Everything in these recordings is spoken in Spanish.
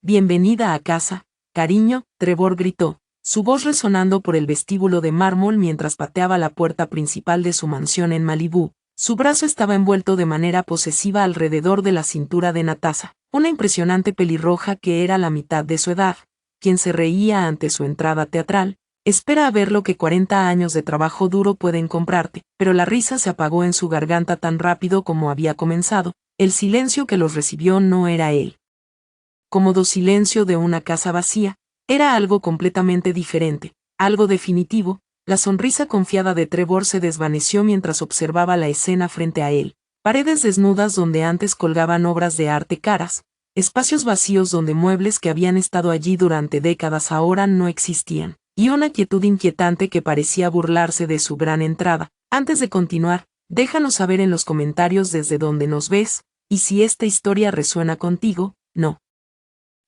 Bienvenida a casa, cariño, Trevor gritó, su voz resonando por el vestíbulo de mármol mientras pateaba la puerta principal de su mansión en Malibú. Su brazo estaba envuelto de manera posesiva alrededor de la cintura de Natasha, una impresionante pelirroja que era la mitad de su edad, quien se reía ante su entrada teatral. Espera a ver lo que 40 años de trabajo duro pueden comprarte, pero la risa se apagó en su garganta tan rápido como había comenzado. El silencio que los recibió no era el cómodo silencio de una casa vacía, era algo completamente diferente, algo definitivo. La sonrisa confiada de Trevor se desvaneció mientras observaba la escena frente a él. Paredes desnudas donde antes colgaban obras de arte caras, espacios vacíos donde muebles que habían estado allí durante décadas ahora no existían, y una quietud inquietante que parecía burlarse de su gran entrada. Antes de continuar, déjanos saber en los comentarios desde dónde nos ves, y si esta historia resuena contigo. No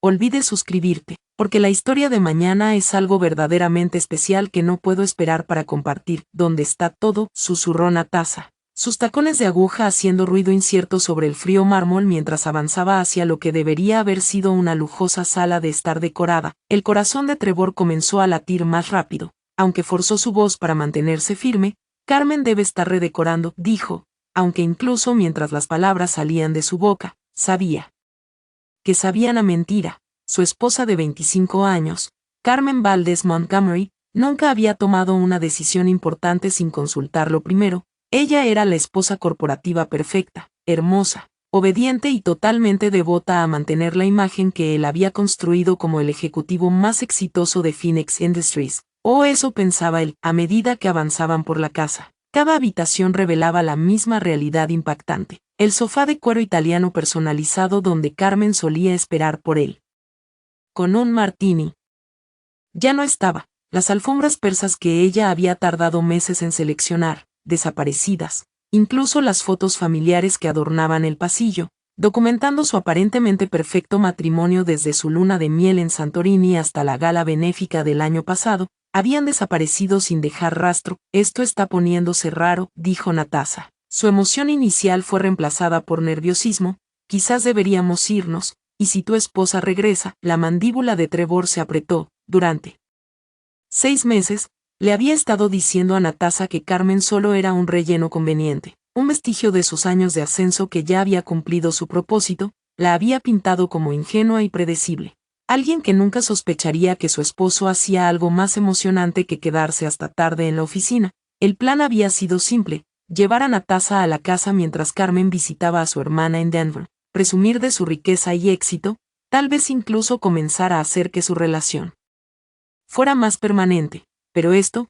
olvides suscribirte, porque la historia de mañana es algo verdaderamente especial que no puedo esperar para compartir. ¿Dónde está todo?, susurró Natasha, sus tacones de aguja haciendo ruido incierto sobre el frío mármol mientras avanzaba hacia lo que debería haber sido una lujosa sala de estar decorada. El corazón de Trevor comenzó a latir más rápido, aunque forzó su voz para mantenerse firme. Carmen debe estar redecorando, dijo, aunque incluso mientras las palabras salían de su boca, sabía que sabían a mentira. Su esposa de 25 años, Carmen Valdez Montgomery, nunca había tomado una decisión importante sin consultarlo primero. Ella era la esposa corporativa perfecta, hermosa, obediente y totalmente devota a mantener la imagen que él había construido como el ejecutivo más exitoso de Phoenix Industries. O eso pensaba él. A medida que avanzaban por la casa, cada habitación revelaba la misma realidad impactante. El sofá de cuero italiano personalizado donde Carmen solía esperar por él con un martini ya no estaba. Las alfombras persas que ella había tardado meses en seleccionar, desaparecidas. Incluso las fotos familiares que adornaban el pasillo, documentando su aparentemente perfecto matrimonio desde su luna de miel en Santorini hasta la gala benéfica del año pasado, habían desaparecido sin dejar rastro. Esto está poniéndose raro, dijo Natasha. Su emoción inicial fue reemplazada por nerviosismo. Quizás deberíamos irnos, y si tu esposa regresa. La mandíbula de Trevor se apretó. Durante 6 meses, le había estado diciendo a Natasha que Carmen solo era un relleno conveniente, un vestigio de sus años de ascenso que ya había cumplido su propósito. La había pintado como ingenua y predecible. Alguien que nunca sospecharía que su esposo hacía algo más emocionante que quedarse hasta tarde en la oficina. El plan había sido simple: llevar a Natasha a la casa mientras Carmen visitaba a su hermana en Denver, presumir de su riqueza y éxito, tal vez incluso comenzar a hacer que su relación fuera más permanente. Pero esto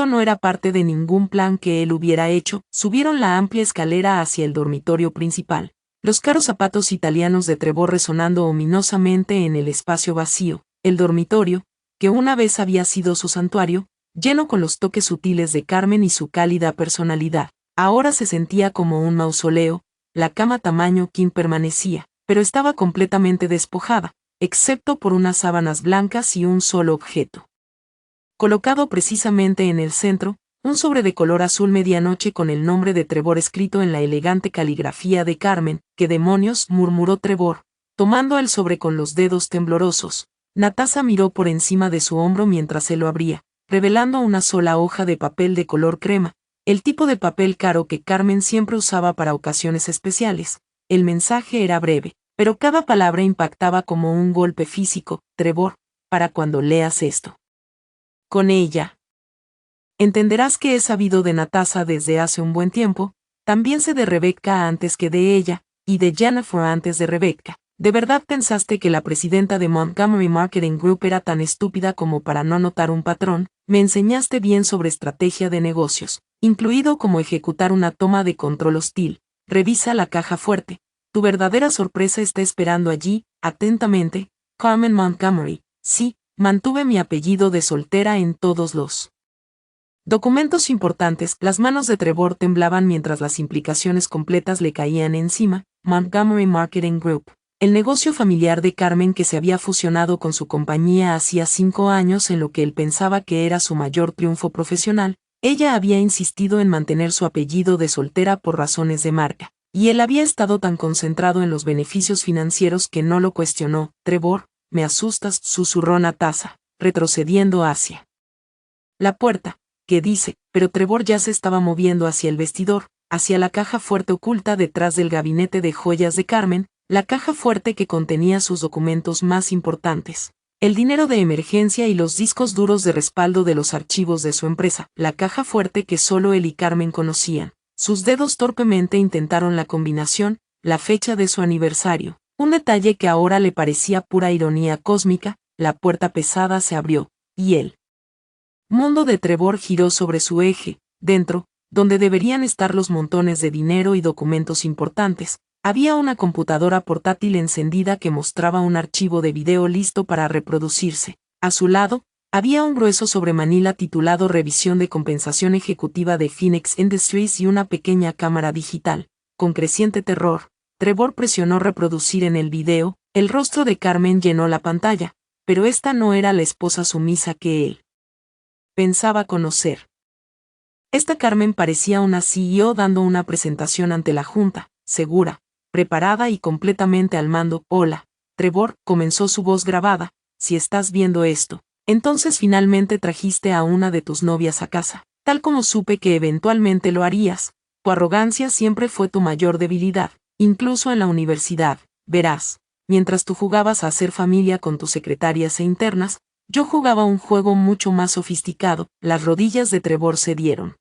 no era parte de ningún plan que él hubiera hecho. Subieron la amplia escalera hacia el dormitorio principal, los caros zapatos italianos de Trevor resonando ominosamente en el espacio vacío. El dormitorio, que una vez había sido su santuario, lleno con los toques sutiles de Carmen y su cálida personalidad, ahora se sentía como un mausoleo. La cama tamaño king permanecía, pero estaba completamente despojada, excepto por unas sábanas blancas y un solo objeto colocado precisamente en el centro, un sobre de color azul medianoche con el nombre de Trevor escrito en la elegante caligrafía de Carmen. ¿Qué demonios?, murmuró Trevor, tomando el sobre con los dedos temblorosos. Natasha miró por encima de su hombro mientras se lo abría, revelando una sola hoja de papel de color crema, el tipo de papel caro que Carmen siempre usaba para ocasiones especiales. El mensaje era breve, pero cada palabra impactaba como un golpe físico. Trevor, para cuando leas esto con ella, entenderás que he sabido de Natasha desde hace un buen tiempo. También sé de Rebecca antes que de ella, y de Jennifer antes de Rebecca. ¿De verdad pensaste que la presidenta de Montgomery Marketing Group era tan estúpida como para no notar un patrón? Me enseñaste bien sobre estrategia de negocios, incluido cómo ejecutar una toma de control hostil. Revisa la caja fuerte. Tu verdadera sorpresa está esperando allí. Atentamente, Carmen Montgomery. Sí, mantuve mi apellido de soltera en todos los documentos importantes. Las manos de Trevor temblaban mientras las implicaciones completas le caían encima. Montgomery Marketing Group, el negocio familiar de Carmen que se había fusionado con su compañía hacía 5 años en lo que él pensaba que era su mayor triunfo profesional. Ella había insistido en mantener su apellido de soltera por razones de marca, y él había estado tan concentrado en los beneficios financieros que no lo cuestionó. Trevor, me asustas, susurró Natasha, retrocediendo hacia la puerta. ¿Qué dice? Pero Trevor ya se estaba moviendo hacia el vestidor, hacia la caja fuerte oculta detrás del gabinete de joyas de Carmen, la caja fuerte que contenía sus documentos más importantes. El dinero de emergencia y los discos duros de respaldo de los archivos de su empresa, la caja fuerte que solo él y Carmen conocían. Sus dedos torpemente intentaron la combinación, la fecha de su aniversario, un detalle que ahora le parecía pura ironía cósmica. La puerta pesada se abrió, y el mundo de Trevor giró sobre su eje. Dentro, donde deberían estar los montones de dinero y documentos importantes, había una computadora portátil encendida que mostraba un archivo de video listo para reproducirse. A su lado, había un grueso sobre manila titulado Revisión de Compensación Ejecutiva de Phoenix Industries y una pequeña cámara digital. Con creciente terror, Trevor presionó reproducir en el video. El rostro de Carmen llenó la pantalla, pero esta no era la esposa sumisa que él pensaba conocer. Esta Carmen parecía una CEO dando una presentación ante la junta, segura, preparada y completamente al mando. Hola, Trevor, comenzó su voz grabada, si estás viendo esto, entonces finalmente trajiste a una de tus novias a casa, tal como supe que eventualmente lo harías. Tu arrogancia siempre fue tu mayor debilidad, incluso en la universidad. Verás, mientras tú jugabas a hacer familia con tus secretarias e internas, yo jugaba un juego mucho más sofisticado. Las rodillas de Trevor cedieron.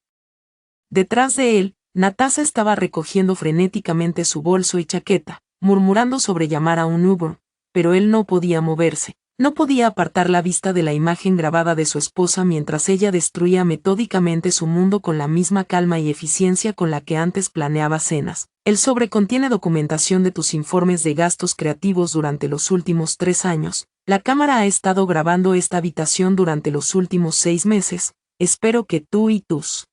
Detrás de él, Natasha estaba recogiendo frenéticamente su bolso y chaqueta, murmurando sobre llamar a un Uber, pero él no podía moverse. No podía apartar la vista de la imagen grabada de su esposa mientras ella destruía metódicamente su mundo con la misma calma y eficiencia con la que antes planeaba cenas. El sobre contiene documentación de tus informes de gastos creativos durante los últimos 3 años. La cámara ha estado grabando esta habitación durante los últimos 6 meses. Espero que tú y tus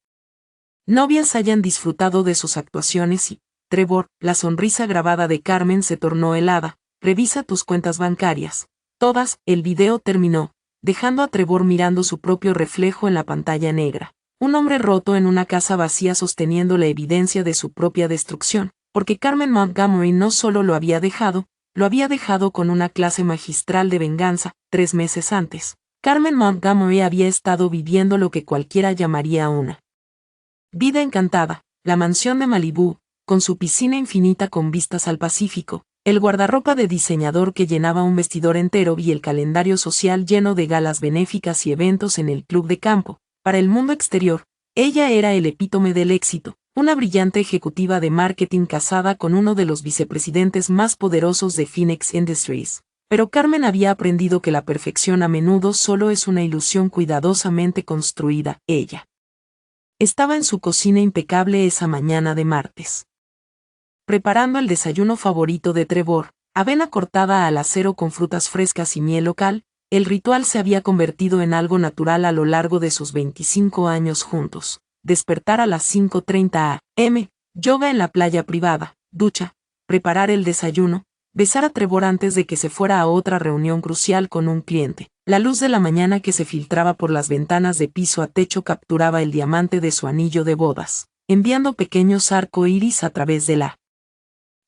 novias hayan disfrutado de sus actuaciones y, Trevor, la sonrisa grabada de Carmen se tornó helada. Revisa tus cuentas bancarias. Todas. El video terminó, dejando a Trevor mirando su propio reflejo en la pantalla negra. Un hombre roto en una casa vacía sosteniendo la evidencia de su propia destrucción, porque Carmen Montgomery no solo lo había dejado con una clase magistral de venganza. 3 meses antes, Carmen Montgomery había estado viviendo lo que cualquiera llamaría una vida encantada, la mansión de Malibú, con su piscina infinita con vistas al Pacífico, el guardarropa de diseñador que llenaba un vestidor entero y el calendario social lleno de galas benéficas y eventos en el club de campo. Para el mundo exterior, ella era el epítome del éxito, una brillante ejecutiva de marketing casada con uno de los vicepresidentes más poderosos de Phoenix Industries. Pero Carmen había aprendido que la perfección a menudo solo es una ilusión cuidadosamente construida. Ella estaba en su cocina impecable esa mañana de martes, preparando el desayuno favorito de Trevor, avena cortada al acero con frutas frescas y miel local. El ritual se había convertido en algo natural a lo largo de sus 25 años juntos. Despertar a las 5:30 am, yoga en la playa privada, ducha, preparar el desayuno, besar a Trevor antes de que se fuera a otra reunión crucial con un cliente. La luz de la mañana que se filtraba por las ventanas de piso a techo capturaba el diamante de su anillo de bodas, enviando pequeños arco iris a través de la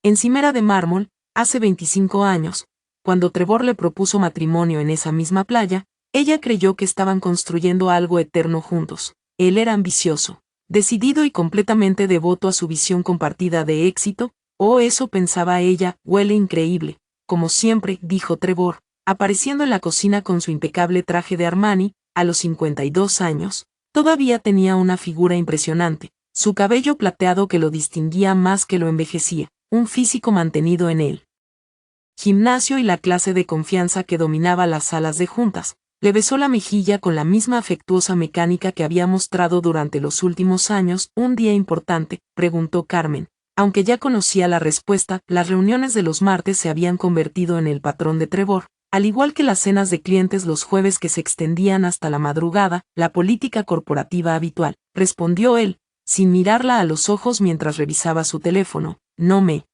encimera de mármol. Hace 25 años, cuando Trevor le propuso matrimonio en esa misma playa, ella creyó que estaban construyendo algo eterno juntos. Él era ambicioso, decidido y completamente devoto a su visión compartida de éxito. Oh, eso pensaba ella. Huele increíble, como siempre, dijo Trevor, apareciendo en la cocina con su impecable traje de Armani. A los 52 años, todavía tenía una figura impresionante, su cabello plateado que lo distinguía más que lo envejecía, un físico mantenido en él gimnasio y la clase de confianza que dominaba las salas de juntas. Le besó la mejilla con la misma afectuosa mecánica que había mostrado durante los últimos años. ¿Un día importante?, preguntó Carmen. Aunque ya conocía la respuesta, las reuniones de los martes se habían convertido en el patrón de Trevor, al igual que las cenas de clientes los jueves que se extendían hasta la madrugada. La política corporativa habitual, respondió él, sin mirarla a los ojos mientras revisaba su teléfono. No me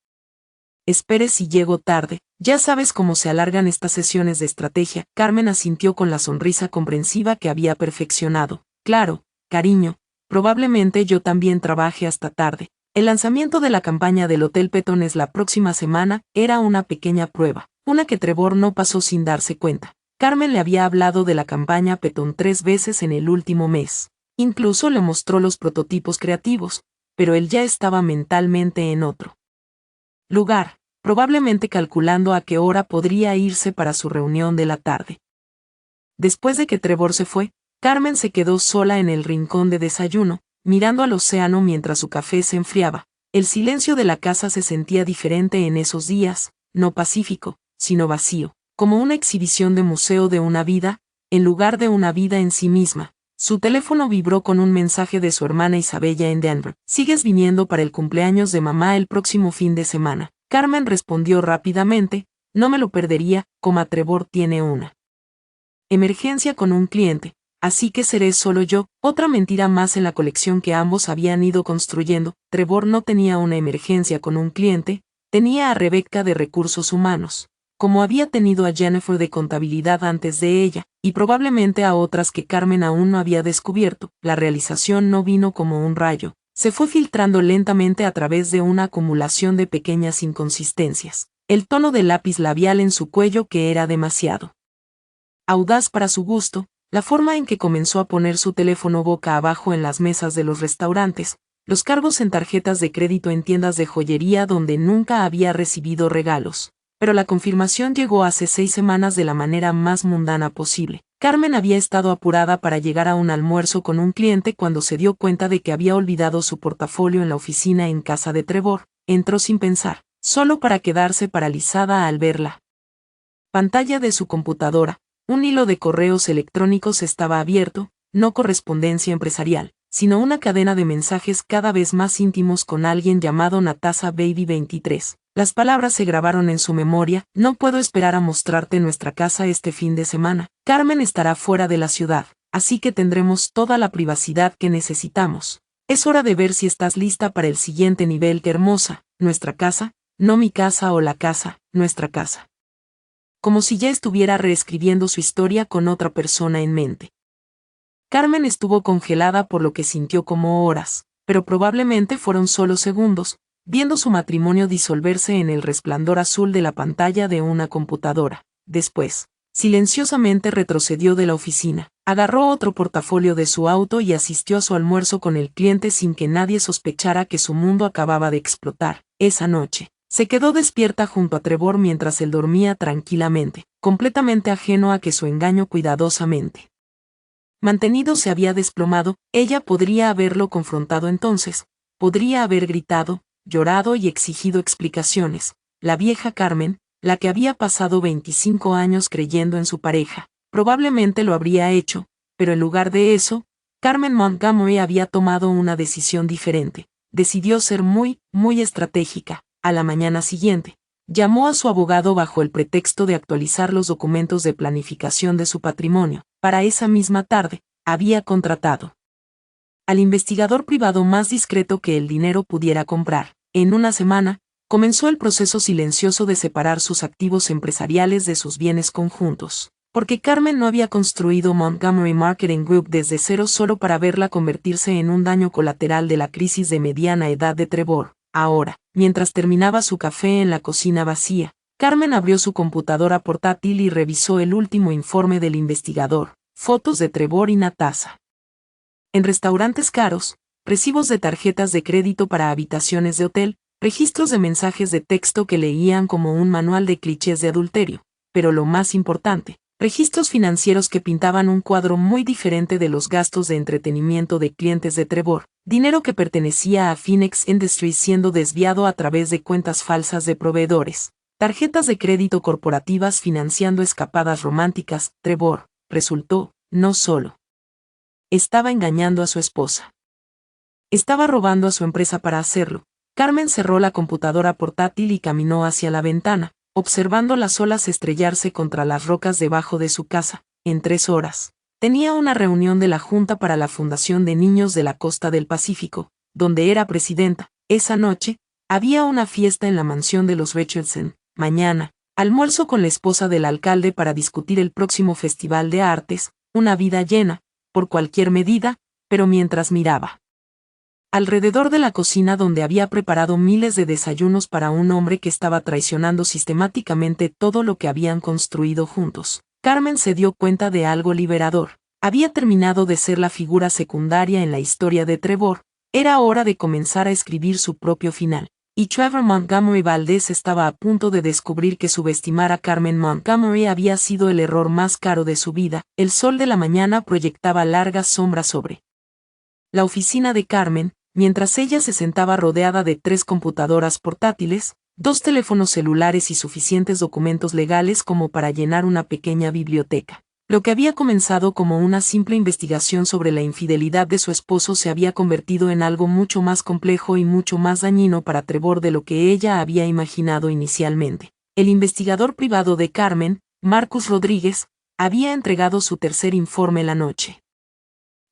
esperes si llego tarde. Ya sabes cómo se alargan estas sesiones de estrategia. Carmen asintió con la sonrisa comprensiva que había perfeccionado. Claro, cariño, probablemente yo también trabaje hasta tarde. El lanzamiento de la campaña del Hotel Petones la próxima semana era una pequeña prueba. una que Trevor no pasó sin darse cuenta. Carmen le había hablado de la campaña Petón 3 veces en el último mes. Incluso le mostró los prototipos creativos, pero él ya estaba mentalmente en otro lugar, probablemente calculando a qué hora podría irse para su reunión de la tarde. Después de que Trevor se fue, Carmen se quedó sola en el rincón de desayuno, mirando al océano mientras su café se enfriaba. El silencio de la casa se sentía diferente en esos días, no pacífico, sino vacío, como una exhibición de museo de una vida, en lugar de una vida en sí misma. Su teléfono vibró con un mensaje de su hermana Isabella en Denver. ¿Sigues viniendo para el cumpleaños de mamá el próximo fin de semana? Carmen respondió rápidamente, no me lo perdería, Trevor tiene una emergencia con un cliente, así que seré solo yo. Otra mentira más en la colección que ambos habían ido construyendo. Trevor no tenía una emergencia con un cliente, tenía a Rebecca de recursos humanos, como había tenido a Jennifer de contabilidad antes de ella, y probablemente a otras que Carmen aún no había descubierto. La realización no vino como un rayo, se fue filtrando lentamente a través de una acumulación de pequeñas inconsistencias. El tono del lápiz labial en su cuello que era demasiado audaz para su gusto, la forma en que comenzó a poner su teléfono boca abajo en las mesas de los restaurantes, los cargos en tarjetas de crédito en tiendas de joyería donde nunca había recibido regalos. Pero la confirmación llegó hace 6 semanas de la manera más mundana posible. Carmen había estado apurada para llegar a un almuerzo con un cliente cuando se dio cuenta de que había olvidado su portafolio en la oficina en casa de Trevor. Entró sin pensar, solo para quedarse paralizada al ver la pantalla de su computadora. Un hilo de correos electrónicos estaba abierto, no correspondencia empresarial, sino una cadena de mensajes cada vez más íntimos con alguien llamado Natasha Baby 23. Las palabras se grabaron en su memoria: no puedo esperar a mostrarte nuestra casa este fin de semana. Carmen estará fuera de la ciudad, así que tendremos toda la privacidad que necesitamos. Es hora de ver si estás lista para el siguiente nivel. ¡Qué hermosa! Nuestra casa, no mi casa o la casa, nuestra casa. Como si ya estuviera reescribiendo su historia con otra persona en mente. Carmen estuvo congelada por lo que sintió como horas, pero probablemente fueron solo segundos, viendo su matrimonio disolverse en el resplandor azul de la pantalla de una computadora. Después, silenciosamente retrocedió de la oficina, agarró otro portafolio de su auto y asistió a su almuerzo con el cliente sin que nadie sospechara que su mundo acababa de explotar. Esa noche, se quedó despierta junto a Trevor mientras él dormía tranquilamente, completamente ajeno a que su engaño cuidadosamente mantenido se había desplomado. Ella podría haberlo confrontado entonces, podría haber gritado, llorado y exigido explicaciones. La vieja Carmen, la que había pasado 25 años creyendo en su pareja, probablemente lo habría hecho, pero en lugar de eso, Carmen Montgomery había tomado una decisión diferente. Decidió ser muy estratégica. A la mañana siguiente, llamó a su abogado bajo el pretexto de actualizar los documentos de planificación de su patrimonio. Para esa misma tarde, había contratado al investigador privado más discreto que el dinero pudiera comprar. En una semana, comenzó el proceso silencioso de separar sus activos empresariales de sus bienes conjuntos. Porque Carmen no había construido Montgomery Marketing Group desde cero solo para verla convertirse en un daño colateral de la crisis de mediana edad de Trevor. Ahora, mientras terminaba su café en la cocina vacía, Carmen abrió su computadora portátil y revisó el último informe del investigador, fotos de Trevor y Natasha en restaurantes caros, recibos de tarjetas de crédito para habitaciones de hotel, registros de mensajes de texto que leían como un manual de clichés de adulterio, pero lo más importante, registros financieros que pintaban un cuadro muy diferente de los gastos de entretenimiento de clientes de Trevor, dinero que pertenecía a Phoenix Industries siendo desviado a través de cuentas falsas de proveedores, tarjetas de crédito corporativas financiando escapadas románticas. Trevor, resultó, no solo estaba engañando a su esposa, estaba robando a su empresa para hacerlo. Carmen cerró la computadora portátil y caminó hacia la ventana, observando las olas estrellarse contra las rocas debajo de su casa. En 3 horas, tenía una reunión de la Junta para la Fundación de Niños de la Costa del Pacífico, donde era presidenta. Esa noche, había una fiesta en la mansión de los Richardson. Mañana, almuerzo con la esposa del alcalde para discutir el próximo Festival de Artes. Una vida llena, por cualquier medida, pero mientras miraba alrededor de la cocina donde había preparado miles de desayunos para un hombre que estaba traicionando sistemáticamente todo lo que habían construido juntos. Carmen se dio cuenta de algo liberador. Había terminado de ser la figura secundaria en la historia de Trevor. Era hora de comenzar a escribir su propio final. Y Trevor Montgomery Valdez estaba a punto de descubrir que subestimar a Carmen Montgomery había sido el error más caro de su vida. El sol de la mañana proyectaba largas sombras sobre la oficina de Carmen, mientras ella se sentaba rodeada de 3 computadoras portátiles, 2 teléfonos celulares y suficientes documentos legales como para llenar una pequeña biblioteca. Lo que había comenzado como una simple investigación sobre la infidelidad de su esposo se había convertido en algo mucho más complejo y mucho más dañino para Trevor de lo que ella había imaginado inicialmente. El investigador privado de Carmen, Marcus Rodríguez, había entregado su tercer informe la noche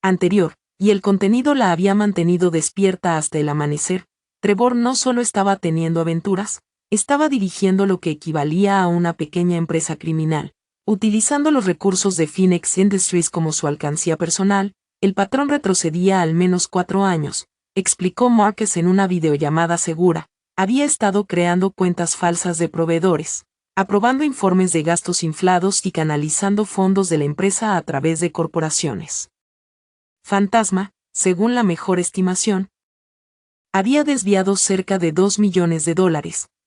anterior, y el contenido la había mantenido despierta hasta el amanecer. Trevor no solo estaba teniendo aventuras, estaba dirigiendo lo que equivalía a una pequeña empresa criminal. Utilizando los recursos de Phoenix Industries como su alcancía personal, el patrón retrocedía al menos 4 años, explicó Marcus en una videollamada segura. Había estado creando cuentas falsas de proveedores, aprobando informes de gastos inflados y canalizando fondos de la empresa a través de corporaciones fantasma. Según la mejor estimación, había desviado cerca de $2 millones,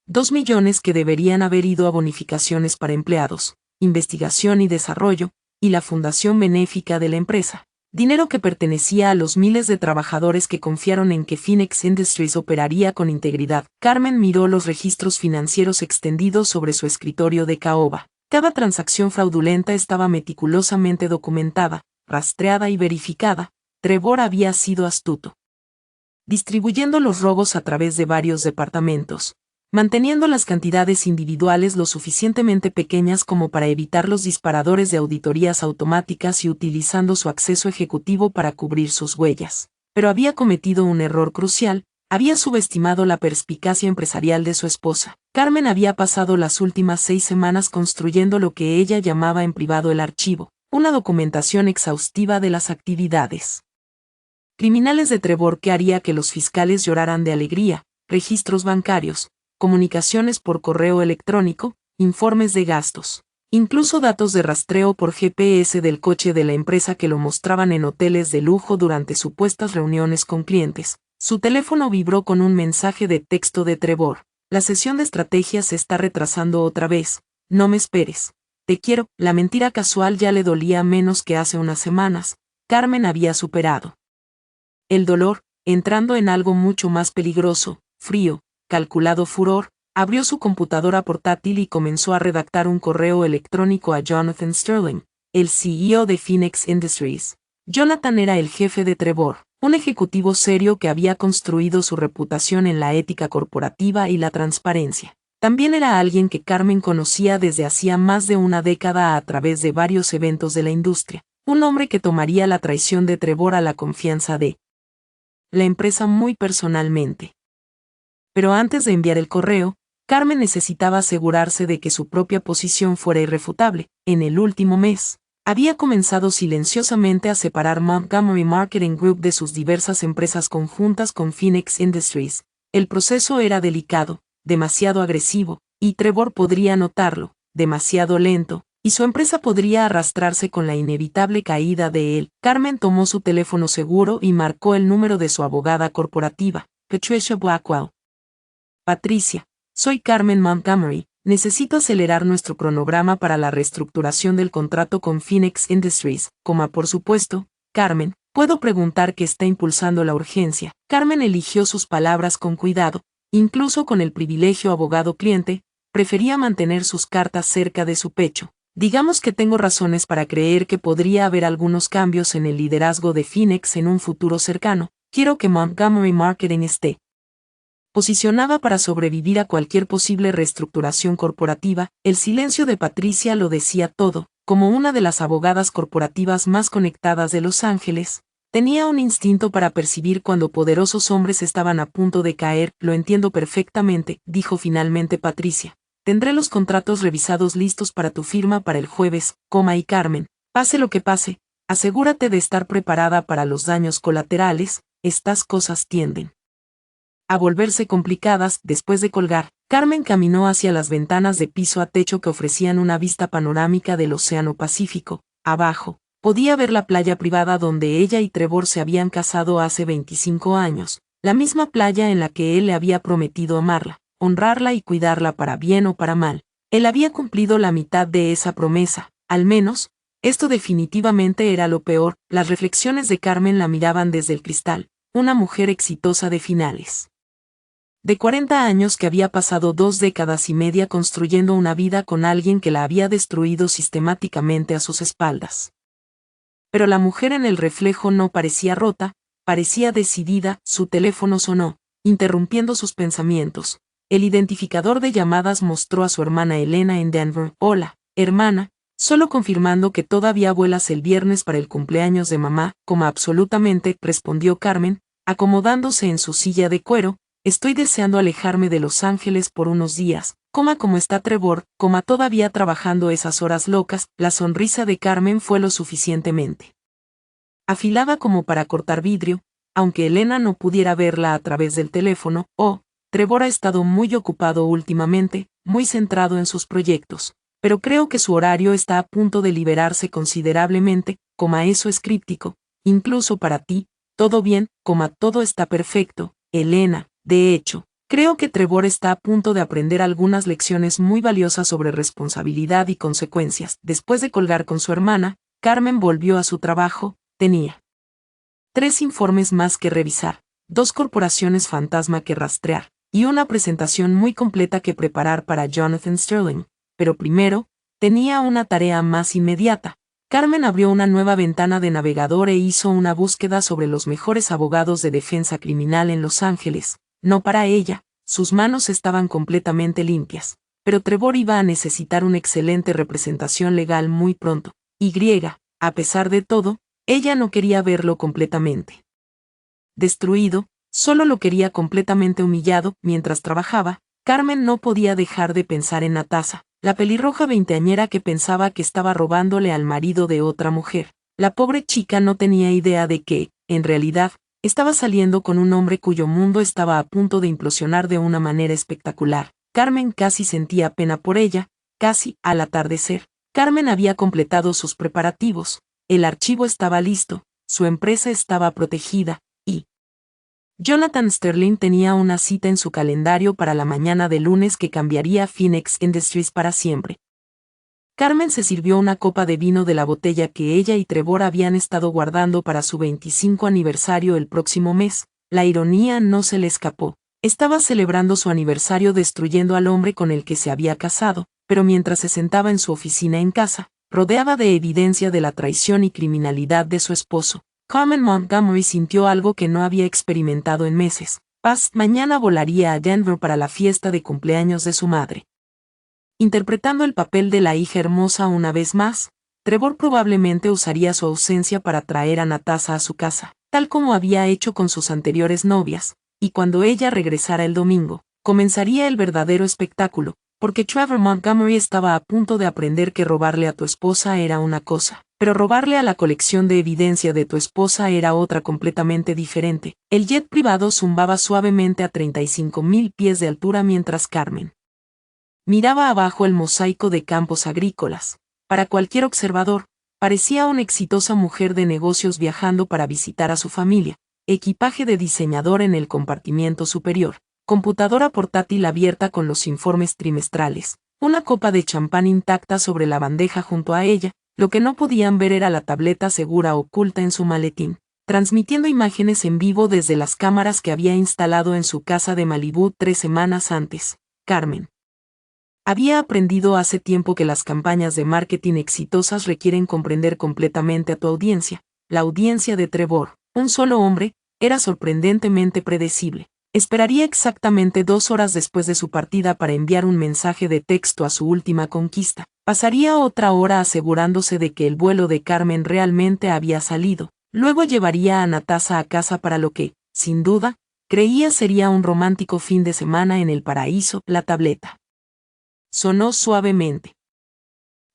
2 millones que deberían haber ido a bonificaciones para empleados, investigación y desarrollo, y la fundación benéfica de la empresa. Dinero que pertenecía a los miles de trabajadores que confiaron en que Phoenix Industries operaría con integridad. Carmen miró los registros financieros extendidos sobre su escritorio de caoba. Cada transacción fraudulenta estaba meticulosamente documentada, rastreada y verificada. Trevor había sido astuto, distribuyendo los robos a través de varios departamentos, manteniendo las cantidades individuales lo suficientemente pequeñas como para evitar los disparadores de auditorías automáticas y utilizando su acceso ejecutivo para cubrir sus huellas. Pero había cometido un error crucial, había subestimado la perspicacia empresarial de su esposa. Carmen había pasado las últimas 6 semanas construyendo lo que ella llamaba en privado el archivo, una documentación exhaustiva de las actividades criminales de Trevor que haría que los fiscales lloraran de alegría, registros bancarios, comunicaciones por correo electrónico, informes de gastos, incluso datos de rastreo por GPS del coche de la empresa que lo mostraban en hoteles de lujo durante supuestas reuniones con clientes. Su teléfono vibró con un mensaje de texto de Trevor. La sesión de estrategia se está retrasando otra vez. No me esperes. Te quiero. La mentira casual ya le dolía menos que hace unas semanas. Carmen había superado el dolor, entrando en algo mucho más peligroso, frío, calculado furor. Abrió su computadora portátil y comenzó a redactar un correo electrónico a Jonathan Sterling, el CEO de Phoenix Industries. Jonathan era el jefe de Trevor, un ejecutivo serio que había construido su reputación en la ética corporativa y la transparencia. También era alguien que Carmen conocía desde hacía más de una década a través de varios eventos de la industria, un hombre que tomaría la traición de Trevor a la confianza de la empresa muy personalmente. Pero antes de enviar el correo, Carmen necesitaba asegurarse de que su propia posición fuera irrefutable. En el último mes, había comenzado silenciosamente a separar Montgomery Marketing Group de sus diversas empresas conjuntas con Phoenix Industries. El proceso era delicado, demasiado agresivo, y Trevor podría notarlo, demasiado lento, y su empresa podría arrastrarse con la inevitable caída de él. Carmen tomó su teléfono seguro y marcó el número de su abogada corporativa, Patricia Blackwell. Patricia, soy Carmen Montgomery, necesito acelerar nuestro cronograma para la reestructuración del contrato con Phoenix Industries, por supuesto, Carmen, puedo preguntar qué está impulsando la urgencia. Carmen eligió sus palabras con cuidado, incluso con el privilegio abogado-cliente, prefería mantener sus cartas cerca de su pecho. Digamos que tengo razones para creer que podría haber algunos cambios en el liderazgo de Phoenix en un futuro cercano. Quiero que Montgomery Marketing esté posicionada para sobrevivir a cualquier posible reestructuración corporativa. El silencio de Patricia lo decía todo. Como una de las abogadas corporativas más conectadas de Los Ángeles, tenía un instinto para percibir cuando poderosos hombres estaban a punto de caer. Lo entiendo perfectamente, dijo finalmente Patricia. Tendré los contratos revisados listos para tu firma para el jueves, y Carmen, pase lo que pase, asegúrate de estar preparada para los daños colaterales. estas cosas tienden a volverse complicadas. Después de colgar, Carmen caminó hacia las ventanas de piso a techo que ofrecían una vista panorámica del Océano Pacífico. Abajo, podía ver la playa privada donde ella y Trevor se habían casado hace 25 años, la misma playa en la que él le había prometido amarla, honrarla y cuidarla para bien o para mal. Él había cumplido la mitad de esa promesa, al menos. Esto definitivamente era lo peor. Las reflexiones de Carmen la miraban desde el cristal, una mujer exitosa de finales de 40 años que había pasado 2 décadas y media construyendo una vida con alguien que la había destruido sistemáticamente a sus espaldas. Pero la mujer en el reflejo no parecía rota, parecía decidida. Su teléfono sonó, interrumpiendo sus pensamientos. El identificador de llamadas mostró a su hermana Elena en Denver. Hola, hermana, solo confirmando que todavía vuelas el viernes para el cumpleaños de mamá. Como absolutamente, respondió Carmen, acomodándose en su silla de cuero. Estoy deseando alejarme de Los Ángeles por unos días. ¿Cómo está Trevor? Todavía trabajando esas horas locas. La sonrisa de Carmen fue lo suficientemente afilada como para cortar vidrio, aunque Elena no pudiera verla a través del teléfono. Trevor ha estado muy ocupado últimamente, muy centrado en sus proyectos, pero creo que su horario está a punto de liberarse considerablemente. Eso es críptico, incluso para ti. Todo bien, todo está perfecto, Elena. De hecho, creo que Trevor está a punto de aprender algunas lecciones muy valiosas sobre responsabilidad y consecuencias. Después de colgar con su hermana, Carmen volvió a su trabajo. Tenía 3 informes más que revisar, 2 corporaciones fantasma que rastrear, y una presentación muy completa que preparar para Jonathan Sterling. Pero primero, tenía una tarea más inmediata. Carmen abrió una nueva ventana de navegador e hizo una búsqueda sobre los mejores abogados de defensa criminal en Los Ángeles. No para ella, sus manos estaban completamente limpias, pero Trevor iba a necesitar una excelente representación legal muy pronto. A pesar de todo, ella no quería verlo completamente destruido, solo lo quería completamente humillado. Mientras trabajaba, Carmen no podía dejar de pensar en Natasha, la pelirroja veinteañera que pensaba que estaba robándole al marido de otra mujer. La pobre chica no tenía idea de que, en realidad, estaba saliendo con un hombre cuyo mundo estaba a punto de implosionar de una manera espectacular. Carmen casi sentía pena por ella. Casi al atardecer, Carmen había completado sus preparativos, el archivo estaba listo, su empresa estaba protegida, y Jonathan Sterling tenía una cita en su calendario para la mañana de lunes que cambiaría Phoenix Industries para siempre. Carmen se sirvió una copa de vino de la botella que ella y Trevor habían estado guardando para su 25 aniversario el próximo mes. La ironía no se le escapó. Estaba celebrando su aniversario destruyendo al hombre con el que se había casado, pero mientras se sentaba en su oficina en casa, rodeada de evidencia de la traición y criminalidad de su esposo, Carmen Montgomery sintió algo que no había experimentado en meses. Mañana volaría a Denver para la fiesta de cumpleaños de su madre. Interpretando el papel de la hija hermosa una vez más, Trevor probablemente usaría su ausencia para traer a Natasha a su casa, tal como había hecho con sus anteriores novias, y cuando ella regresara el domingo, comenzaría el verdadero espectáculo, porque Trevor Montgomery estaba a punto de aprender que robarle a tu esposa era una cosa, pero robarle a la colección de evidencia de tu esposa era otra completamente diferente. El jet privado zumbaba suavemente a 35,000 pies de altura mientras Carmen miraba abajo el mosaico de campos agrícolas. Para cualquier observador, parecía una exitosa mujer de negocios viajando para visitar a su familia, equipaje de diseñador en el compartimiento superior, computadora portátil abierta con los informes trimestrales, una copa de champán intacta sobre la bandeja junto a ella. Lo que no podían ver era la tableta segura oculta en su maletín, transmitiendo imágenes en vivo desde las cámaras que había instalado en su casa de Malibú 3 semanas antes. Carmen había aprendido hace tiempo que las campañas de marketing exitosas requieren comprender completamente a tu audiencia. La audiencia de Trevor, un solo hombre, era sorprendentemente predecible. Esperaría exactamente 2 horas después de su partida para enviar un mensaje de texto a su última conquista. Pasaría otra hora asegurándose de que el vuelo de Carmen realmente había salido. Luego llevaría a Natasha a casa para lo que, sin duda, creía sería un romántico fin de semana en el paraíso. La tableta sonó suavemente.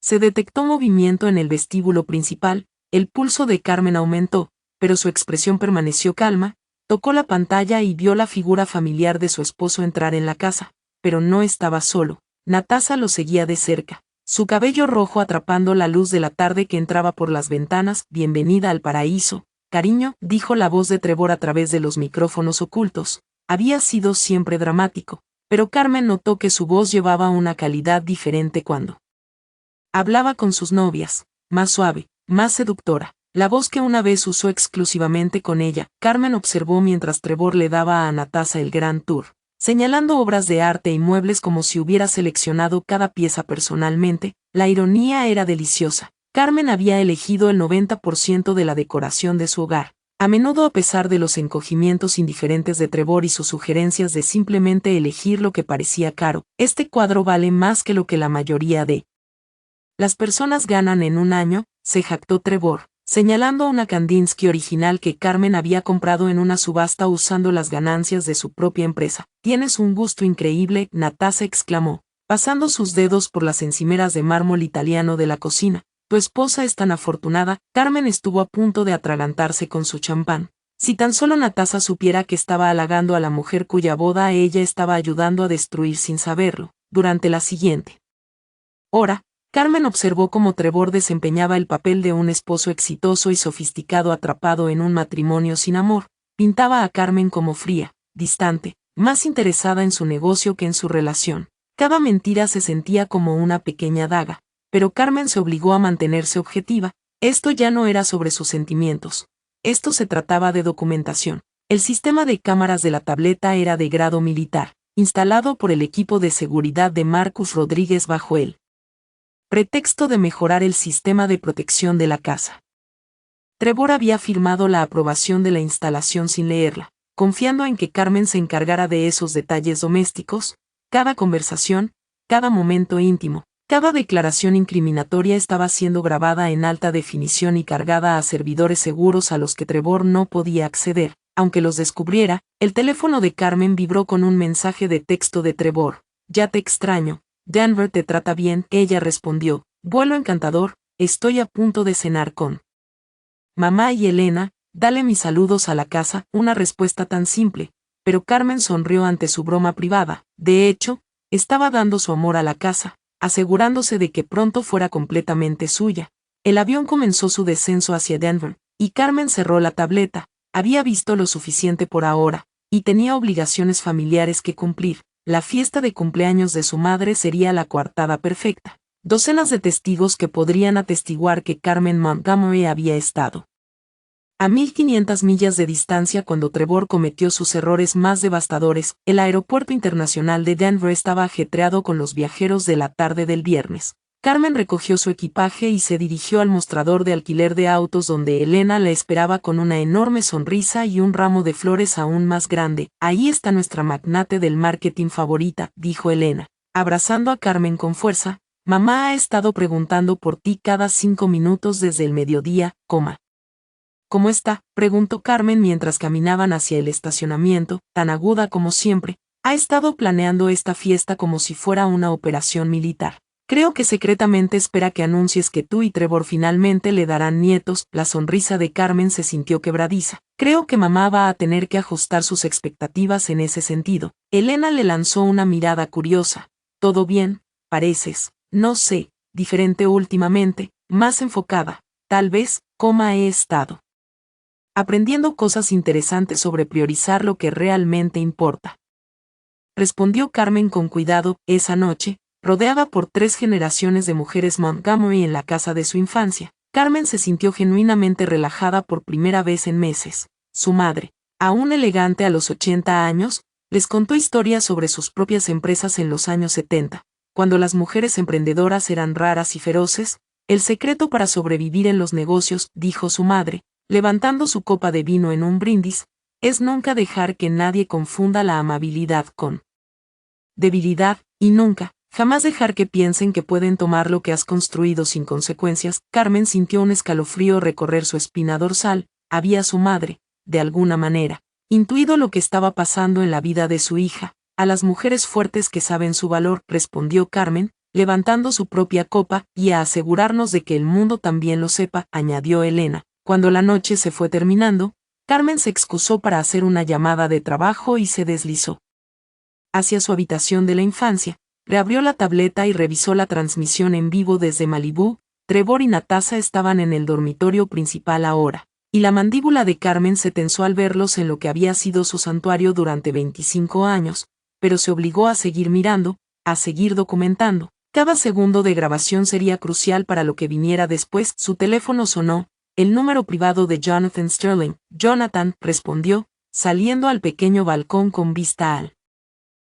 Se detectó movimiento en el vestíbulo principal, el pulso de Carmen aumentó, pero su expresión permaneció calma. Tocó la pantalla y vio la figura familiar de su esposo entrar en la casa, pero no estaba solo. Natasha lo seguía de cerca, su cabello rojo atrapando la luz de la tarde que entraba por las ventanas. Bienvenida al paraíso, cariño, dijo la voz de Trevor a través de los micrófonos ocultos. Había sido siempre dramático, pero Carmen notó que su voz llevaba una calidad diferente cuando hablaba con sus novias, más suave, más seductora. La voz que una vez usó exclusivamente con ella, Carmen observó mientras Trevor le daba a Natasha el gran tour, señalando obras de arte y muebles como si hubiera seleccionado cada pieza personalmente. La ironía era deliciosa. Carmen había elegido el 90% de la decoración de su hogar. A menudo, a pesar de los encogimientos indiferentes de Trevor y sus sugerencias de simplemente elegir lo que parecía caro, este cuadro vale más que lo que la mayoría de las personas ganan en un año, se jactó Trevor, señalando una Kandinsky original que Carmen había comprado en una subasta usando las ganancias de su propia empresa. Tienes un gusto increíble, Natasha exclamó, pasando sus dedos por las encimeras de mármol italiano de la cocina. Tu esposa es tan afortunada. Carmen estuvo a punto de atragantarse con su champán. Si tan solo Natasha supiera que estaba halagando a la mujer cuya boda ella estaba ayudando a destruir sin saberlo. Durante la siguiente hora, Carmen observó cómo Trevor desempeñaba el papel de un esposo exitoso y sofisticado atrapado en un matrimonio sin amor. Pintaba a Carmen como fría, distante, más interesada en su negocio que en su relación. Cada mentira se sentía como una pequeña daga, pero Carmen se obligó a mantenerse objetiva. Esto ya no era sobre sus sentimientos. Esto se trataba de documentación. El sistema de cámaras de la tableta era de grado militar, instalado por el equipo de seguridad de Marcus Rodríguez bajo él pretexto de mejorar el sistema de protección de la casa. Trevor había firmado la aprobación de la instalación sin leerla, confiando en que Carmen se encargara de esos detalles domésticos. Cada conversación, cada momento íntimo, cada declaración incriminatoria estaba siendo grabada en alta definición y cargada a servidores seguros a los que Trevor no podía acceder. Aunque los descubriera, el teléfono de Carmen vibró con un mensaje de texto de Trevor. Ya te extraño. Denver te trata bien, ella respondió. Vuelo encantador, estoy a punto de cenar con mamá y Elena, dale mis saludos a la casa. Una respuesta tan simple, pero Carmen sonrió ante su broma privada. De hecho, estaba dando su amor a la casa, asegurándose de que pronto fuera completamente suya. El avión comenzó su descenso hacia Denver, y Carmen cerró la tableta. Había visto lo suficiente por ahora, y tenía obligaciones familiares que cumplir. La fiesta de cumpleaños de su madre sería la coartada perfecta. Docenas de testigos que podrían atestiguar que Carmen Montgomery había estado a 1500 millas de distancia cuando Trevor cometió sus errores más devastadores. El aeropuerto internacional de Denver estaba ajetreado con los viajeros de la tarde del viernes. Carmen recogió su equipaje y se dirigió al mostrador de alquiler de autos donde Elena la esperaba con una enorme sonrisa y un ramo de flores aún más grande. Ahí está nuestra magnate del marketing favorita, dijo Elena, abrazando a Carmen con fuerza. Mamá ha estado preguntando por ti cada 5 minutos desde el mediodía, coma. ¿Cómo está?, preguntó Carmen mientras caminaban hacia el estacionamiento, tan aguda como siempre. Ha estado planeando esta fiesta como si fuera una operación militar. Creo que secretamente espera que anuncies que tú y Trevor finalmente le darán nietos. La sonrisa de Carmen se sintió quebradiza. Creo que mamá va a tener que ajustar sus expectativas en ese sentido. Elena le lanzó una mirada curiosa. ¿Todo bien? Pareces, no sé, diferente últimamente, más enfocada. Tal vez, he estado aprendiendo cosas interesantes sobre priorizar lo que realmente importa. Respondió Carmen con cuidado. Esa noche, rodeada por 3 generaciones de mujeres Montgomery en la casa de su infancia, Carmen se sintió genuinamente relajada por primera vez en meses. Su madre, aún elegante a los 80 años, les contó historias sobre sus propias empresas en los años 70, cuando las mujeres emprendedoras eran raras y feroces. El secreto para sobrevivir en los negocios, dijo su madre, levantando su copa de vino en un brindis, es nunca dejar que nadie confunda la amabilidad con debilidad, y nunca, jamás dejar que piensen que pueden tomar lo que has construido sin consecuencias. Carmen sintió un escalofrío recorrer su espina dorsal. Había su madre, de alguna manera, intuido lo que estaba pasando en la vida de su hija. A las mujeres fuertes que saben su valor, respondió Carmen, levantando su propia copa, y a asegurarnos de que el mundo también lo sepa, añadió Elena. Cuando la noche se fue terminando, Carmen se excusó para hacer una llamada de trabajo y se deslizó hacia su habitación de la infancia, reabrió la tableta y revisó la transmisión en vivo desde Malibú. Trevor y Natasha estaban en el dormitorio principal ahora, y la mandíbula de Carmen se tensó al verlos en lo que había sido su santuario durante 25 años, pero se obligó a seguir mirando, a seguir documentando. Cada segundo de grabación sería crucial para lo que viniera después. Su teléfono sonó, el número privado de Jonathan Sterling. Jonathan respondió, saliendo al pequeño balcón con vista al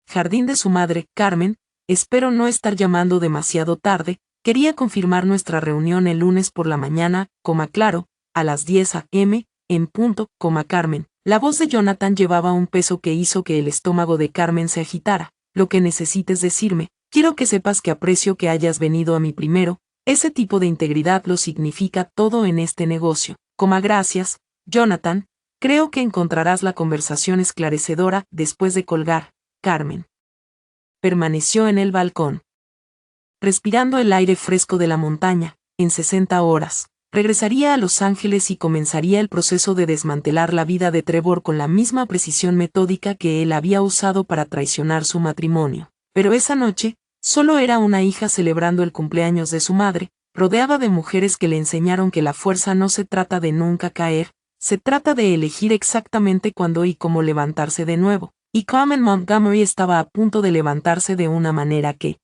jardín de su madre. Carmen, espero no estar llamando demasiado tarde, quería confirmar nuestra reunión el lunes por la mañana, claro, a las 10 a.m., en punto, Carmen. La voz de Jonathan llevaba un peso que hizo que el estómago de Carmen se agitara. Lo que necesites decirme, quiero que sepas que aprecio que hayas venido a mí primero, ese tipo de integridad lo significa todo en este negocio. Gracias, Jonathan, creo que encontrarás la conversación esclarecedora. Después de colgar, Carmen permaneció en el balcón, respirando el aire fresco de la montaña. En 60 horas, regresaría a Los Ángeles y comenzaría el proceso de desmantelar la vida de Trevor con la misma precisión metódica que él había usado para traicionar su matrimonio. Pero esa noche, solo era una hija celebrando el cumpleaños de su madre, rodeada de mujeres que le enseñaron que la fuerza no se trata de nunca caer, se trata de elegir exactamente cuándo y cómo levantarse de nuevo. Y Carmen Montgomery estaba a punto de levantarse de una manera que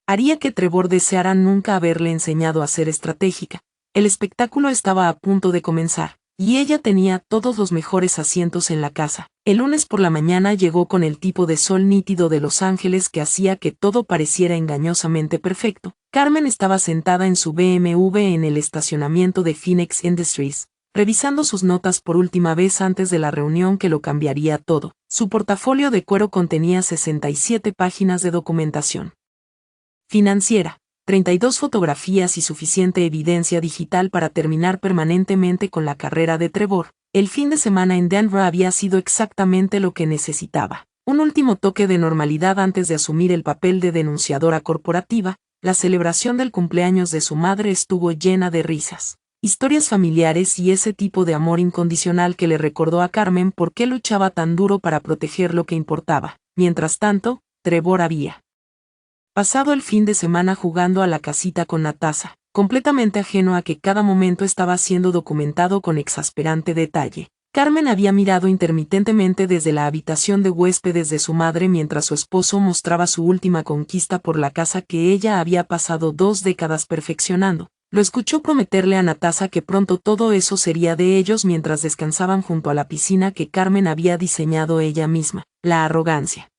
haría que Trevor deseara nunca haberle enseñado a ser estratégica. El espectáculo estaba a punto de comenzar, y ella tenía todos los mejores asientos en la casa. El lunes por la mañana llegó con el tipo de sol nítido de Los Ángeles que hacía que todo pareciera engañosamente perfecto. Carmen estaba sentada en su BMW en el estacionamiento de Phoenix Industries, revisando sus notas por última vez antes de la reunión que lo cambiaría todo. Su portafolio de cuero contenía 67 páginas de documentación financiera, 32 fotografías y suficiente evidencia digital para terminar permanentemente con la carrera de Trevor. El fin de semana en Denver había sido exactamente lo que necesitaba. Un último toque de normalidad antes de asumir el papel de denunciadora corporativa. La celebración del cumpleaños de su madre estuvo llena de risas, historias familiares y ese tipo de amor incondicional que le recordó a Carmen por qué luchaba tan duro para proteger lo que importaba. Mientras tanto, Trevor había pasado el fin de semana jugando a la casita con Natasha, completamente ajeno a que cada momento estaba siendo documentado con exasperante detalle. Carmen había mirado intermitentemente desde la habitación de huéspedes de su madre mientras su esposo mostraba su última conquista por la casa que ella había pasado 2 décadas perfeccionando. Lo escuchó prometerle a Natasha que pronto todo eso sería de ellos mientras descansaban junto a la piscina que Carmen había diseñado ella misma. La arrogancia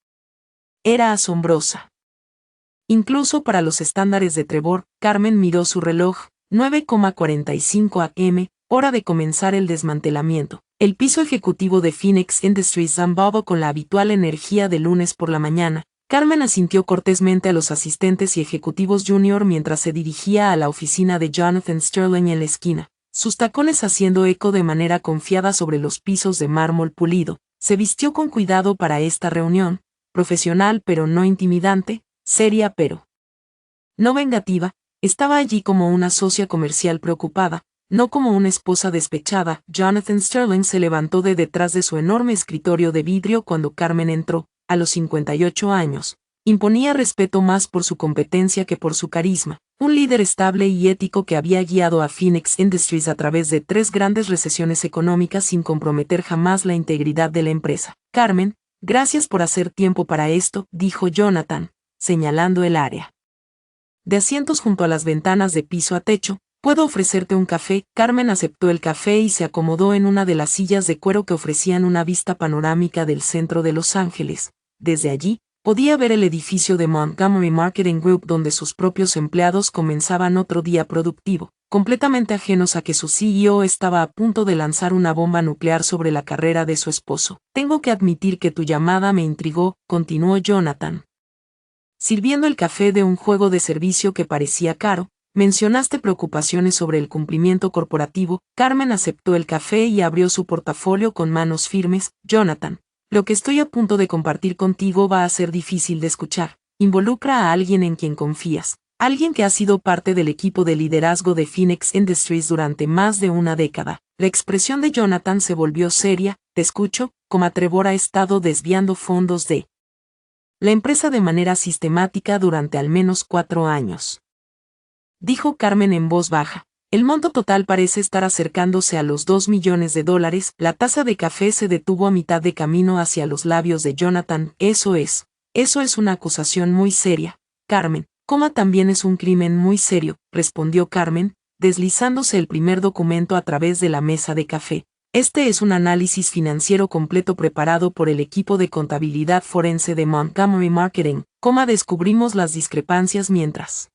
era asombrosa. Incluso para los estándares de Trevor. Carmen miró su reloj, 9:45 a.m., hora de comenzar el desmantelamiento. El piso ejecutivo de Phoenix Industries zambaba con la habitual energía de lunes por la mañana. Carmen asintió cortésmente a los asistentes y ejecutivos junior mientras se dirigía a la oficina de Jonathan Sterling en la esquina, sus tacones haciendo eco de manera confiada sobre los pisos de mármol pulido. Se vistió con cuidado para esta reunión, profesional pero no intimidante, seria pero no vengativa. Estaba allí como una socia comercial preocupada, no como una esposa despechada. Jonathan Sterling se levantó de detrás de su enorme escritorio de vidrio cuando Carmen entró. A los 58 años, imponía respeto más por su competencia que por su carisma. Un líder estable y ético que había guiado a Phoenix Industries a través de 3 grandes recesiones económicas sin comprometer jamás la integridad de la empresa. Carmen, gracias por hacer tiempo para esto, dijo Jonathan, señalando el área de asientos junto a las ventanas de piso a techo. ¿Puedo ofrecerte un café? Carmen aceptó el café y se acomodó en una de las sillas de cuero que ofrecían una vista panorámica del centro de Los Ángeles. Desde allí, podía ver el edificio de Montgomery Marketing Group donde sus propios empleados comenzaban otro día productivo, completamente ajenos a que su CEO estaba a punto de lanzar una bomba nuclear sobre la carrera de su esposo. Tengo que admitir que tu llamada me intrigó, continuó Jonathan, sirviendo el café de un juego de servicio que parecía caro. Mencionaste preocupaciones sobre el cumplimiento corporativo. Carmen aceptó el café y abrió su portafolio con manos firmes. Jonathan, lo que estoy a punto de compartir contigo va a ser difícil de escuchar. Involucra a alguien en quien confías. Alguien que ha sido parte del equipo de liderazgo de Phoenix Industries durante más de una década. La expresión de Jonathan se volvió seria. Te escucho, como Trevor ha estado desviando fondos de la empresa de manera sistemática durante al menos 4 años. Dijo Carmen en voz baja. El monto total parece estar acercándose a los $2 millones. La taza de café se detuvo a mitad de camino hacia los labios de Jonathan. Eso es una acusación muy seria, Carmen. También es un crimen muy serio, respondió Carmen, deslizándose el primer documento a través de la mesa de café. Este es un análisis financiero completo preparado por el equipo de contabilidad forense de Montgomery Marketing. Descubrimos las discrepancias mientras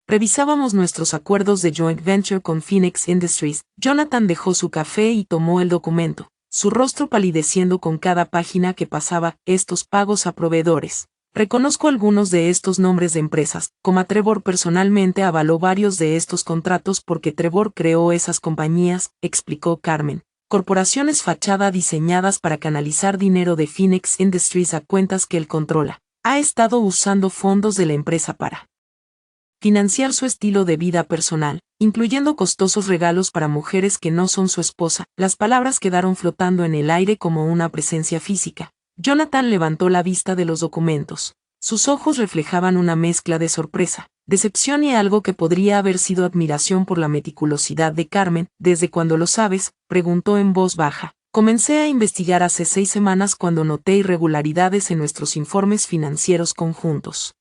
revisábamos nuestros acuerdos de joint venture con Phoenix Industries. Jonathan dejó su café y tomó el documento, su rostro palideciendo con cada página que pasaba. Estos pagos a proveedores. Reconozco algunos de estos nombres de empresas, Trevor personalmente avaló varios de estos contratos porque Trevor creó esas compañías, explicó Carmen. Corporaciones fachada diseñadas para canalizar dinero de Phoenix Industries a cuentas que él controla. Ha estado usando fondos de la empresa para financiar su estilo de vida personal, incluyendo costosos regalos para mujeres que no son su esposa. Las palabras quedaron flotando en el aire como una presencia física. Jonathan levantó la vista de los documentos. Sus ojos reflejaban una mezcla de sorpresa, decepción y algo que podría haber sido admiración por la meticulosidad de Carmen. ¿Desde cuándo lo sabes?, preguntó en voz baja. Comencé a investigar hace 6 semanas cuando noté irregularidades en nuestros informes financieros conjuntos.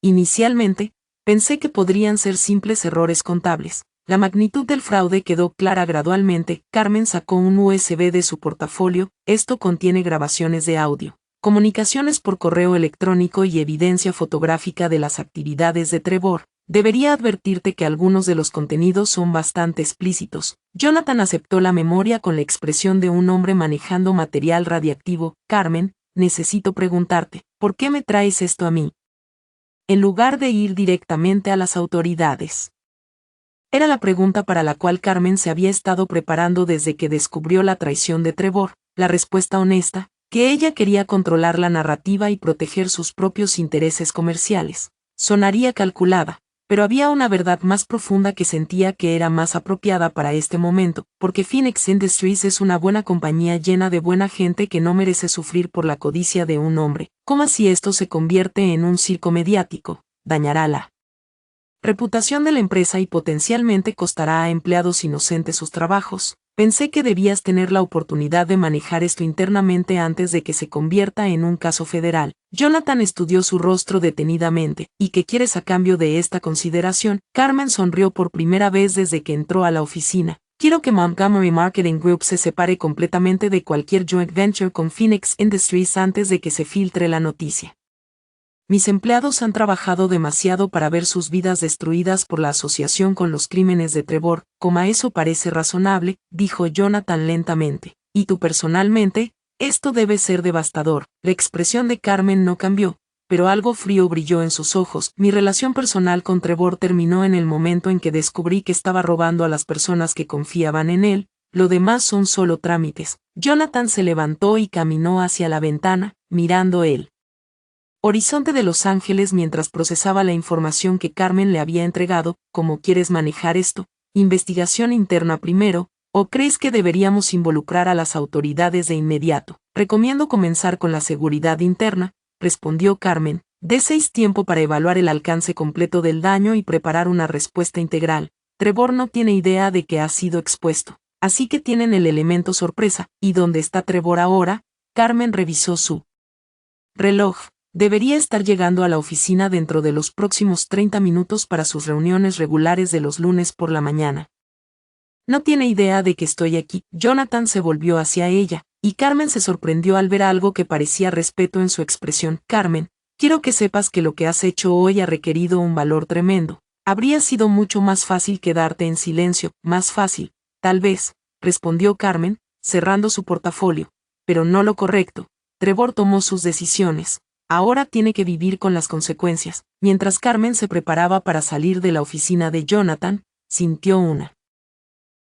Inicialmente, pensé que podrían ser simples errores contables. La magnitud del fraude quedó clara gradualmente. Carmen sacó un USB de su portafolio. Esto contiene grabaciones de audio, comunicaciones por correo electrónico y evidencia fotográfica de las actividades de Trevor. Debería advertirte que algunos de los contenidos son bastante explícitos. Jonathan aceptó la memoria con la expresión de un hombre manejando material radiactivo. Carmen, necesito preguntarte, ¿por qué me traes esto a mí, en lugar de ir directamente a las autoridades? Era la pregunta para la cual Carmen se había estado preparando desde que descubrió la traición de Trevor. La respuesta honesta, que ella quería controlar la narrativa y proteger sus propios intereses comerciales. Sonaría calculada, pero había una verdad más profunda que sentía que era más apropiada para este momento, porque Phoenix Industries es una buena compañía llena de buena gente que no merece sufrir por la codicia de un hombre. Si esto se convierte en un circo mediático, dañará la reputación de la empresa y potencialmente costará a empleados inocentes sus trabajos. Pensé que debías tener la oportunidad de manejar esto internamente antes de que se convierta en un caso federal. Jonathan estudió su rostro detenidamente. ¿Y qué quieres a cambio de esta consideración? Carmen sonrió por primera vez desde que entró a la oficina. Quiero que Montgomery Marketing Group se separe completamente de cualquier joint venture con Phoenix Industries antes de que se filtre la noticia. Mis empleados han trabajado demasiado para ver sus vidas destruidas por la asociación con los crímenes de Trevor. Eso parece razonable, dijo Jonathan lentamente. ¿Y tú personalmente? Esto debe ser devastador. La expresión de Carmen no cambió, pero algo frío brilló en sus ojos. Mi relación personal con Trevor terminó en el momento en que descubrí que estaba robando a las personas que confiaban en él. Lo demás son solo trámites. Jonathan se levantó y caminó hacia la ventana, mirando el horizonte de Los Ángeles mientras procesaba la información que Carmen le había entregado. ¿Cómo quieres manejar esto? ¿Investigación interna primero, o crees que deberíamos involucrar a las autoridades de inmediato? Recomiendo comenzar con la seguridad interna, respondió Carmen. Deseis tiempo para evaluar el alcance completo del daño y preparar una respuesta integral. Trevor no tiene idea de que ha sido expuesto, así que tienen el elemento sorpresa. ¿Y dónde está Trevor ahora? Carmen revisó su reloj. Debería estar llegando a la oficina dentro de los próximos 30 minutos para sus reuniones regulares de los lunes por la mañana. No tiene idea de que estoy aquí. Jonathan se volvió hacia ella, y Carmen se sorprendió al ver algo que parecía respeto en su expresión. Carmen, quiero que sepas que lo que has hecho hoy ha requerido un valor tremendo. Habría sido mucho más fácil quedarte en silencio. Más fácil, tal vez, respondió Carmen, cerrando su portafolio, pero no lo correcto. Trevor tomó sus decisiones. Ahora tiene que vivir con las consecuencias. Mientras Carmen se preparaba para salir de la oficina de Jonathan, sintió una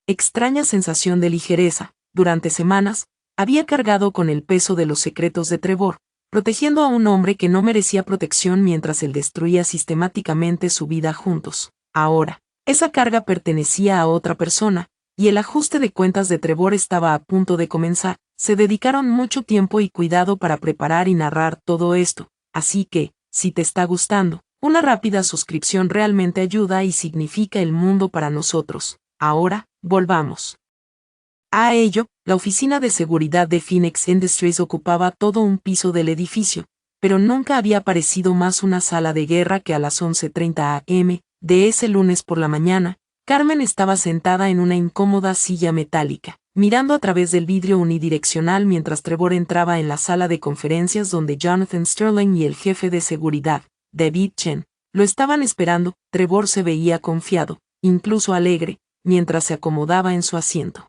extraña sensación de ligereza. Durante semanas, había cargado con el peso de los secretos de Trevor, protegiendo a un hombre que no merecía protección mientras él destruía sistemáticamente su vida juntos. Ahora, esa carga pertenecía a otra persona, y el ajuste de cuentas de Trevor estaba a punto de comenzar. Se dedicaron mucho tiempo y cuidado para preparar y narrar todo esto, así que, si te está gustando, una rápida suscripción realmente ayuda y significa el mundo para nosotros. Ahora, volvamos a ello. La oficina de seguridad de Phoenix Industries ocupaba todo un piso del edificio, pero nunca había parecido más una sala de guerra que a las 11:30 a.m. de ese lunes por la mañana. Carmen estaba sentada en una incómoda silla metálica, mirando a través del vidrio unidireccional mientras Trevor entraba en la sala de conferencias donde Jonathan Sterling y el jefe de seguridad, David Chen, lo estaban esperando. Trevor se veía confiado, incluso alegre, mientras se acomodaba en su asiento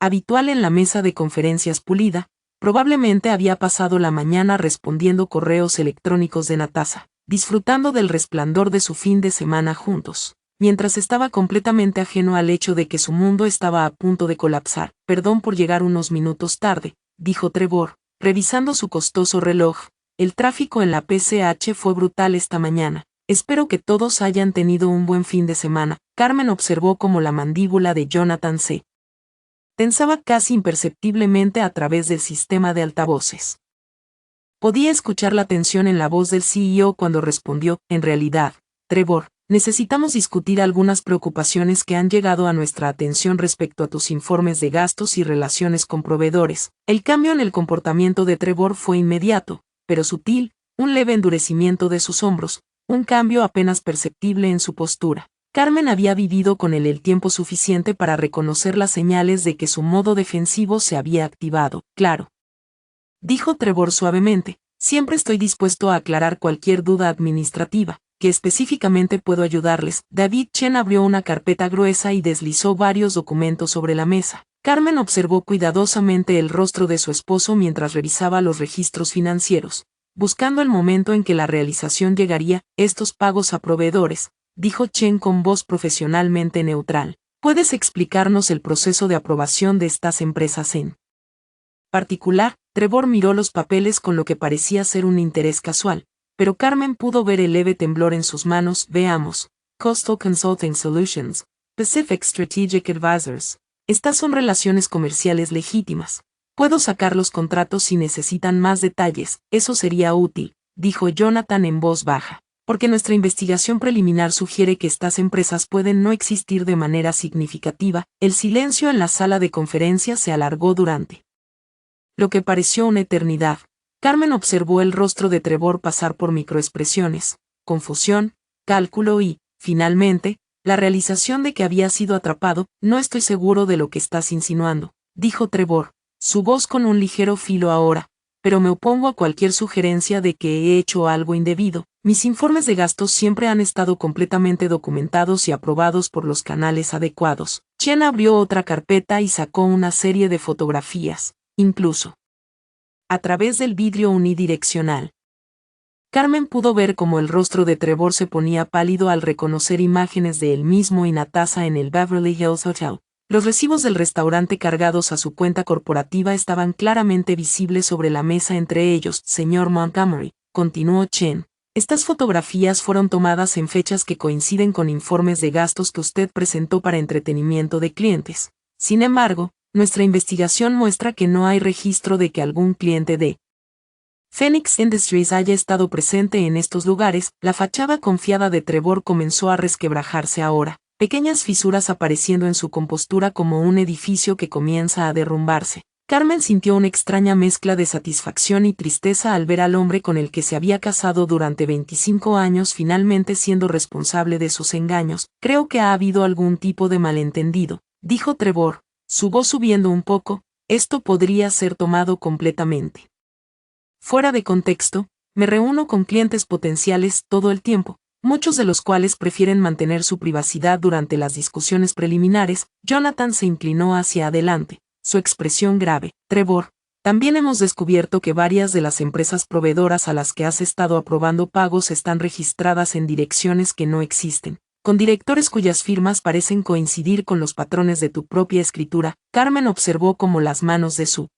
habitual en la mesa de conferencias pulida. Probablemente había pasado la mañana respondiendo correos electrónicos de Natasha, disfrutando del resplandor de su fin de semana juntos, mientras estaba completamente ajeno al hecho de que su mundo estaba a punto de colapsar. Perdón por llegar unos minutos tarde, dijo Trevor, revisando su costoso reloj. El tráfico en la PCH fue brutal esta mañana. Espero que todos hayan tenido un buen fin de semana. Carmen observó cómo la mandíbula de Jonathan se tensaba casi imperceptiblemente a través del sistema de altavoces. Podía escuchar la tensión en la voz del CEO cuando respondió: en realidad, Trevor, necesitamos discutir algunas preocupaciones que han llegado a nuestra atención respecto a tus informes de gastos y relaciones con proveedores. El cambio en el comportamiento de Trevor fue inmediato, pero sutil, un leve endurecimiento de sus hombros, un cambio apenas perceptible en su postura. Carmen había vivido con él el tiempo suficiente para reconocer las señales de que su modo defensivo se había activado. Claro, dijo Trevor suavemente, siempre estoy dispuesto a aclarar cualquier duda administrativa. ¿Qué específicamente puedo ayudarles? David Chen abrió una carpeta gruesa y deslizó varios documentos sobre la mesa. Carmen observó cuidadosamente el rostro de su esposo mientras revisaba los registros financieros, buscando el momento en que la realización llegaría. Estos pagos a proveedores, dijo Chen con voz profesionalmente neutral. ¿Puedes explicarnos el proceso de aprobación de estas empresas en particular? Trevor miró los papeles con lo que parecía ser un interés casual, pero Carmen pudo ver el leve temblor en sus manos. Veamos. Coastal Consulting Solutions, Pacific Strategic Advisors. Estas son relaciones comerciales legítimas. Puedo sacar los contratos si necesitan más detalles. Eso sería útil, dijo Jonathan en voz baja, porque nuestra investigación preliminar sugiere que estas empresas pueden no existir de manera significativa. El silencio en la sala de conferencias se alargó durante lo que pareció una eternidad. Carmen observó el rostro de Trevor pasar por microexpresiones, confusión, cálculo y, finalmente, la realización de que había sido atrapado. No estoy seguro de lo que estás insinuando, dijo Trevor, su voz con un ligero filo ahora, pero me opongo a cualquier sugerencia de que he hecho algo indebido. Mis informes de gastos siempre han estado completamente documentados y aprobados por los canales adecuados. Chen abrió otra carpeta y sacó una serie de fotografías, incluso a través del vidrio unidireccional. Carmen pudo ver cómo el rostro de Trevor se ponía pálido al reconocer imágenes de él mismo y Natasha en el Beverly Hills Hotel. Los recibos del restaurante cargados a su cuenta corporativa estaban claramente visibles sobre la mesa entre ellos. Señor Montgomery, continuó Chen, estas fotografías fueron tomadas en fechas que coinciden con informes de gastos que usted presentó para entretenimiento de clientes. Sin embargo, nuestra investigación muestra que no hay registro de que algún cliente de Phoenix Industries haya estado presente en estos lugares. La fachada confiada de Trevor comenzó a resquebrajarse ahora, pequeñas fisuras apareciendo en su compostura como un edificio que comienza a derrumbarse. Carmen sintió una extraña mezcla de satisfacción y tristeza al ver al hombre con el que se había casado durante 25 años finalmente siendo responsable de sus engaños. Creo que ha habido algún tipo de malentendido, dijo Trevor, su voz subiendo un poco. Esto podría ser tomado completamente fuera de contexto. Me reúno con clientes potenciales todo el tiempo, muchos de los cuales prefieren mantener su privacidad durante las discusiones preliminares. Jonathan se inclinó hacia adelante, su expresión grave. Trevor, también hemos descubierto que varias de las empresas proveedoras a las que has estado aprobando pagos están registradas en direcciones que no existen, con directores cuyas firmas parecen coincidir con los patrones de tu propia escritura. Carmen observó cómo las manos de su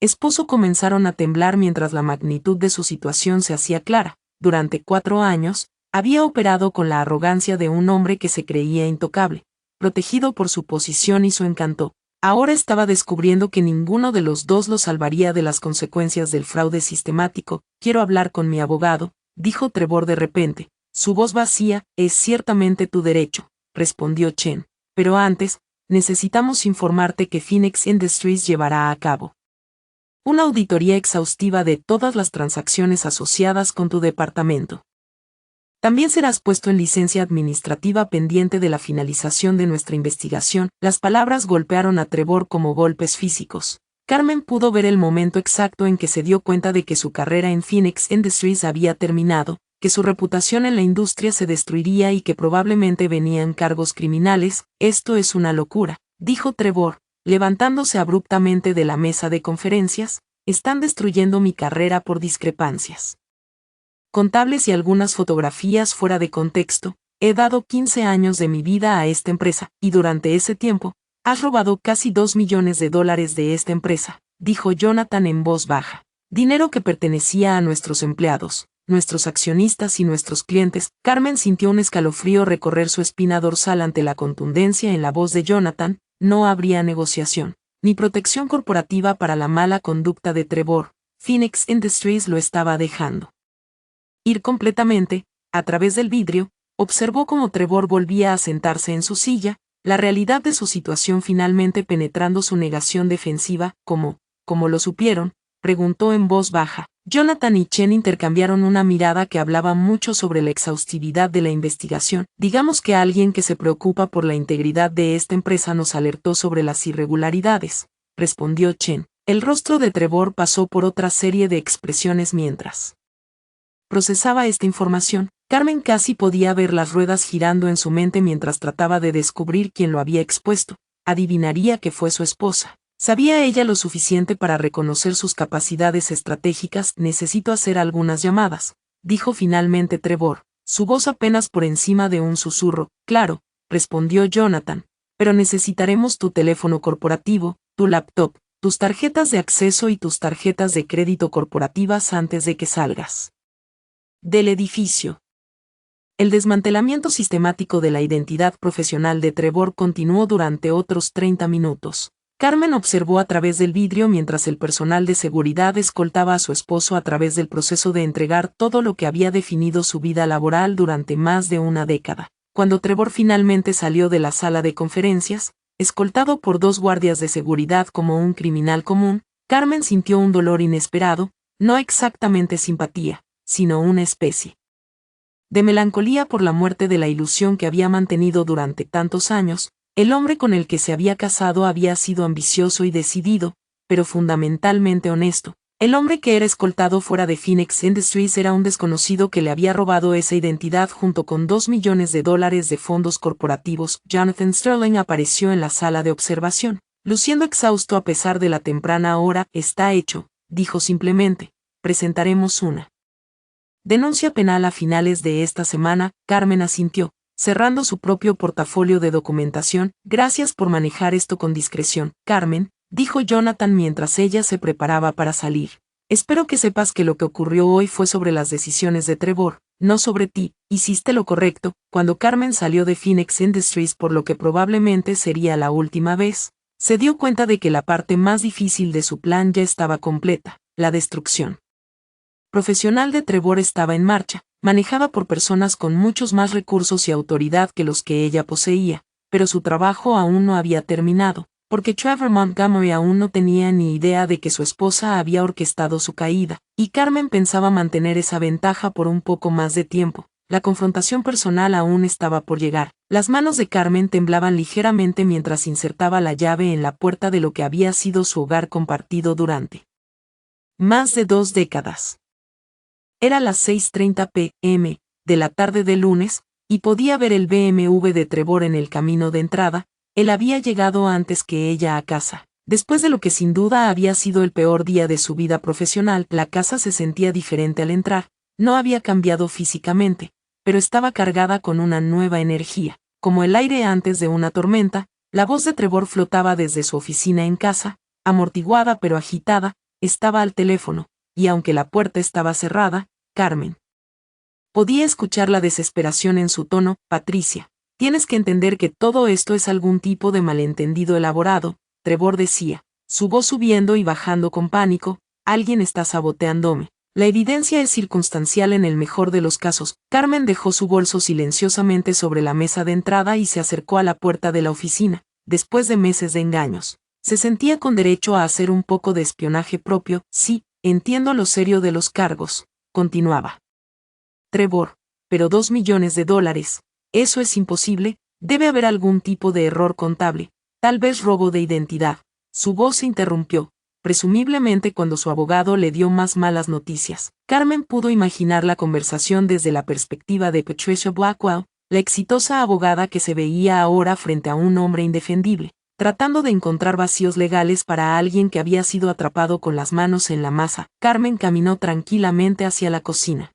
esposo comenzaron a temblar mientras la magnitud de su situación se hacía clara. Durante 4 años, había operado con la arrogancia de un hombre que se creía intocable, protegido por su posición y su encanto. Ahora estaba descubriendo que ninguno de los dos lo salvaría de las consecuencias del fraude sistemático. Quiero hablar con mi abogado, dijo Trevor de repente. Su voz vacía. Es ciertamente tu derecho, respondió Chen. Pero antes, necesitamos informarte que Phoenix Industries llevará a cabo una auditoría exhaustiva de todas las transacciones asociadas con tu departamento. También serás puesto en licencia administrativa pendiente de la finalización de nuestra investigación. Las palabras golpearon a Trevor como golpes físicos. Carmen pudo ver el momento exacto en que se dio cuenta de que su carrera en Phoenix Industries había terminado, que su reputación en la industria se destruiría y que probablemente venían cargos criminales. Esto es una locura, dijo Trevor, levantándose abruptamente de la mesa de conferencias. Están destruyendo mi carrera por discrepancias contables y algunas fotografías fuera de contexto. He dado 15 años de mi vida a esta empresa, y durante ese tiempo, has robado casi $2 millones de esta empresa, dijo Jonathan en voz baja. Dinero que pertenecía a nuestros empleados, nuestros accionistas y nuestros clientes. Carmen sintió un escalofrío recorrer su espina dorsal ante la contundencia en la voz de Jonathan. No habría negociación, ni protección corporativa para la mala conducta de Trevor. Phoenix Industries lo estaba dejando ir completamente. A través del vidrio, observó cómo Trevor volvía a sentarse en su silla, la realidad de su situación finalmente penetrando su negación defensiva. ¿Cómo lo supieron?, preguntó en voz baja. Jonathan y Chen intercambiaron una mirada que hablaba mucho sobre la exhaustividad de la investigación. Digamos que alguien que se preocupa por la integridad de esta empresa nos alertó sobre las irregularidades, respondió Chen. El rostro de Trevor pasó por otra serie de expresiones mientras procesaba esta información. Carmen casi podía ver las ruedas girando en su mente mientras trataba de descubrir quién lo había expuesto. Adivinaría que fue su esposa. ¿Sabía ella lo suficiente para reconocer sus capacidades estratégicas? Necesito hacer algunas llamadas, dijo finalmente Trevor, su voz apenas por encima de un susurro. Claro, respondió Jonathan, pero necesitaremos tu teléfono corporativo, tu laptop, tus tarjetas de acceso y tus tarjetas de crédito corporativas antes de que salgas del edificio. El desmantelamiento sistemático de la identidad profesional de Trevor continuó durante otros 30 minutos. Carmen observó a través del vidrio mientras el personal de seguridad escoltaba a su esposo a través del proceso de entregar todo lo que había definido su vida laboral durante más de una década. Cuando Trevor finalmente salió de la sala de conferencias, escoltado por 2 guardias de seguridad como un criminal común, Carmen sintió un dolor inesperado, no exactamente simpatía, sino una especie de melancolía por la muerte de la ilusión que había mantenido durante tantos años. El hombre con el que se había casado había sido ambicioso y decidido, pero fundamentalmente honesto. El hombre que era escoltado fuera de Phoenix Industries era un desconocido que le había robado esa identidad junto con $2 millones de fondos corporativos. Jonathan Sterling apareció en la sala de observación, luciendo exhausto a pesar de la temprana hora. Está hecho, dijo simplemente. Presentaremos una denuncia penal a finales de esta semana. Carmen asintió, cerrando su propio portafolio de documentación. Gracias por manejar esto con discreción, Carmen, dijo Jonathan mientras ella se preparaba para salir. Espero que sepas que lo que ocurrió hoy fue sobre las decisiones de Trevor, no sobre ti. Hiciste lo correcto. Cuando Carmen salió de Phoenix Industries por lo que probablemente sería la última vez, se dio cuenta de que la parte más difícil de su plan ya estaba completa, la destrucción profesional de Trevor estaba en marcha, manejada por personas con muchos más recursos y autoridad que los que ella poseía, pero su trabajo aún no había terminado, porque Trevor Montgomery aún no tenía ni idea de que su esposa había orquestado su caída, y Carmen pensaba mantener esa ventaja por un poco más de tiempo. La confrontación personal aún estaba por llegar. Las manos de Carmen temblaban ligeramente mientras insertaba la llave en la puerta de lo que había sido su hogar compartido durante más de 2 décadas. Era las 6:30 p.m. de la tarde del lunes, y podía ver el BMW de Trevor en el camino de entrada. Él había llegado antes que ella a casa. Después de lo que sin duda había sido el peor día de su vida profesional, la casa se sentía diferente al entrar. No había cambiado físicamente, pero estaba cargada con una nueva energía. Como el aire antes de una tormenta, la voz de Trevor flotaba desde su oficina en casa, amortiguada pero agitada. estaba al teléfono, y aunque la puerta estaba cerrada, Carmen podía escuchar la desesperación en su tono. Patricia, tienes que entender que todo esto es algún tipo de malentendido elaborado, Trevor decía, su voz subiendo y bajando con pánico. Alguien está saboteándome. La evidencia es circunstancial en el mejor de los casos. Carmen dejó su bolso silenciosamente sobre la mesa de entrada y se acercó a la puerta de la oficina. Después de meses de engaños, se sentía con derecho a hacer un poco de espionaje propio. Sí, entiendo lo serio de los cargos, continuaba Trevor, pero $2 millones, eso es imposible, debe haber algún tipo de error contable, tal vez robo de identidad. Su voz se interrumpió, presumiblemente cuando su abogado le dio más malas noticias. Carmen pudo imaginar la conversación desde la perspectiva de Patricia Blackwell, la exitosa abogada que se veía ahora frente a un hombre indefendible, tratando de encontrar vacíos legales para alguien que había sido atrapado con las manos en la masa. Carmen caminó tranquilamente hacia la cocina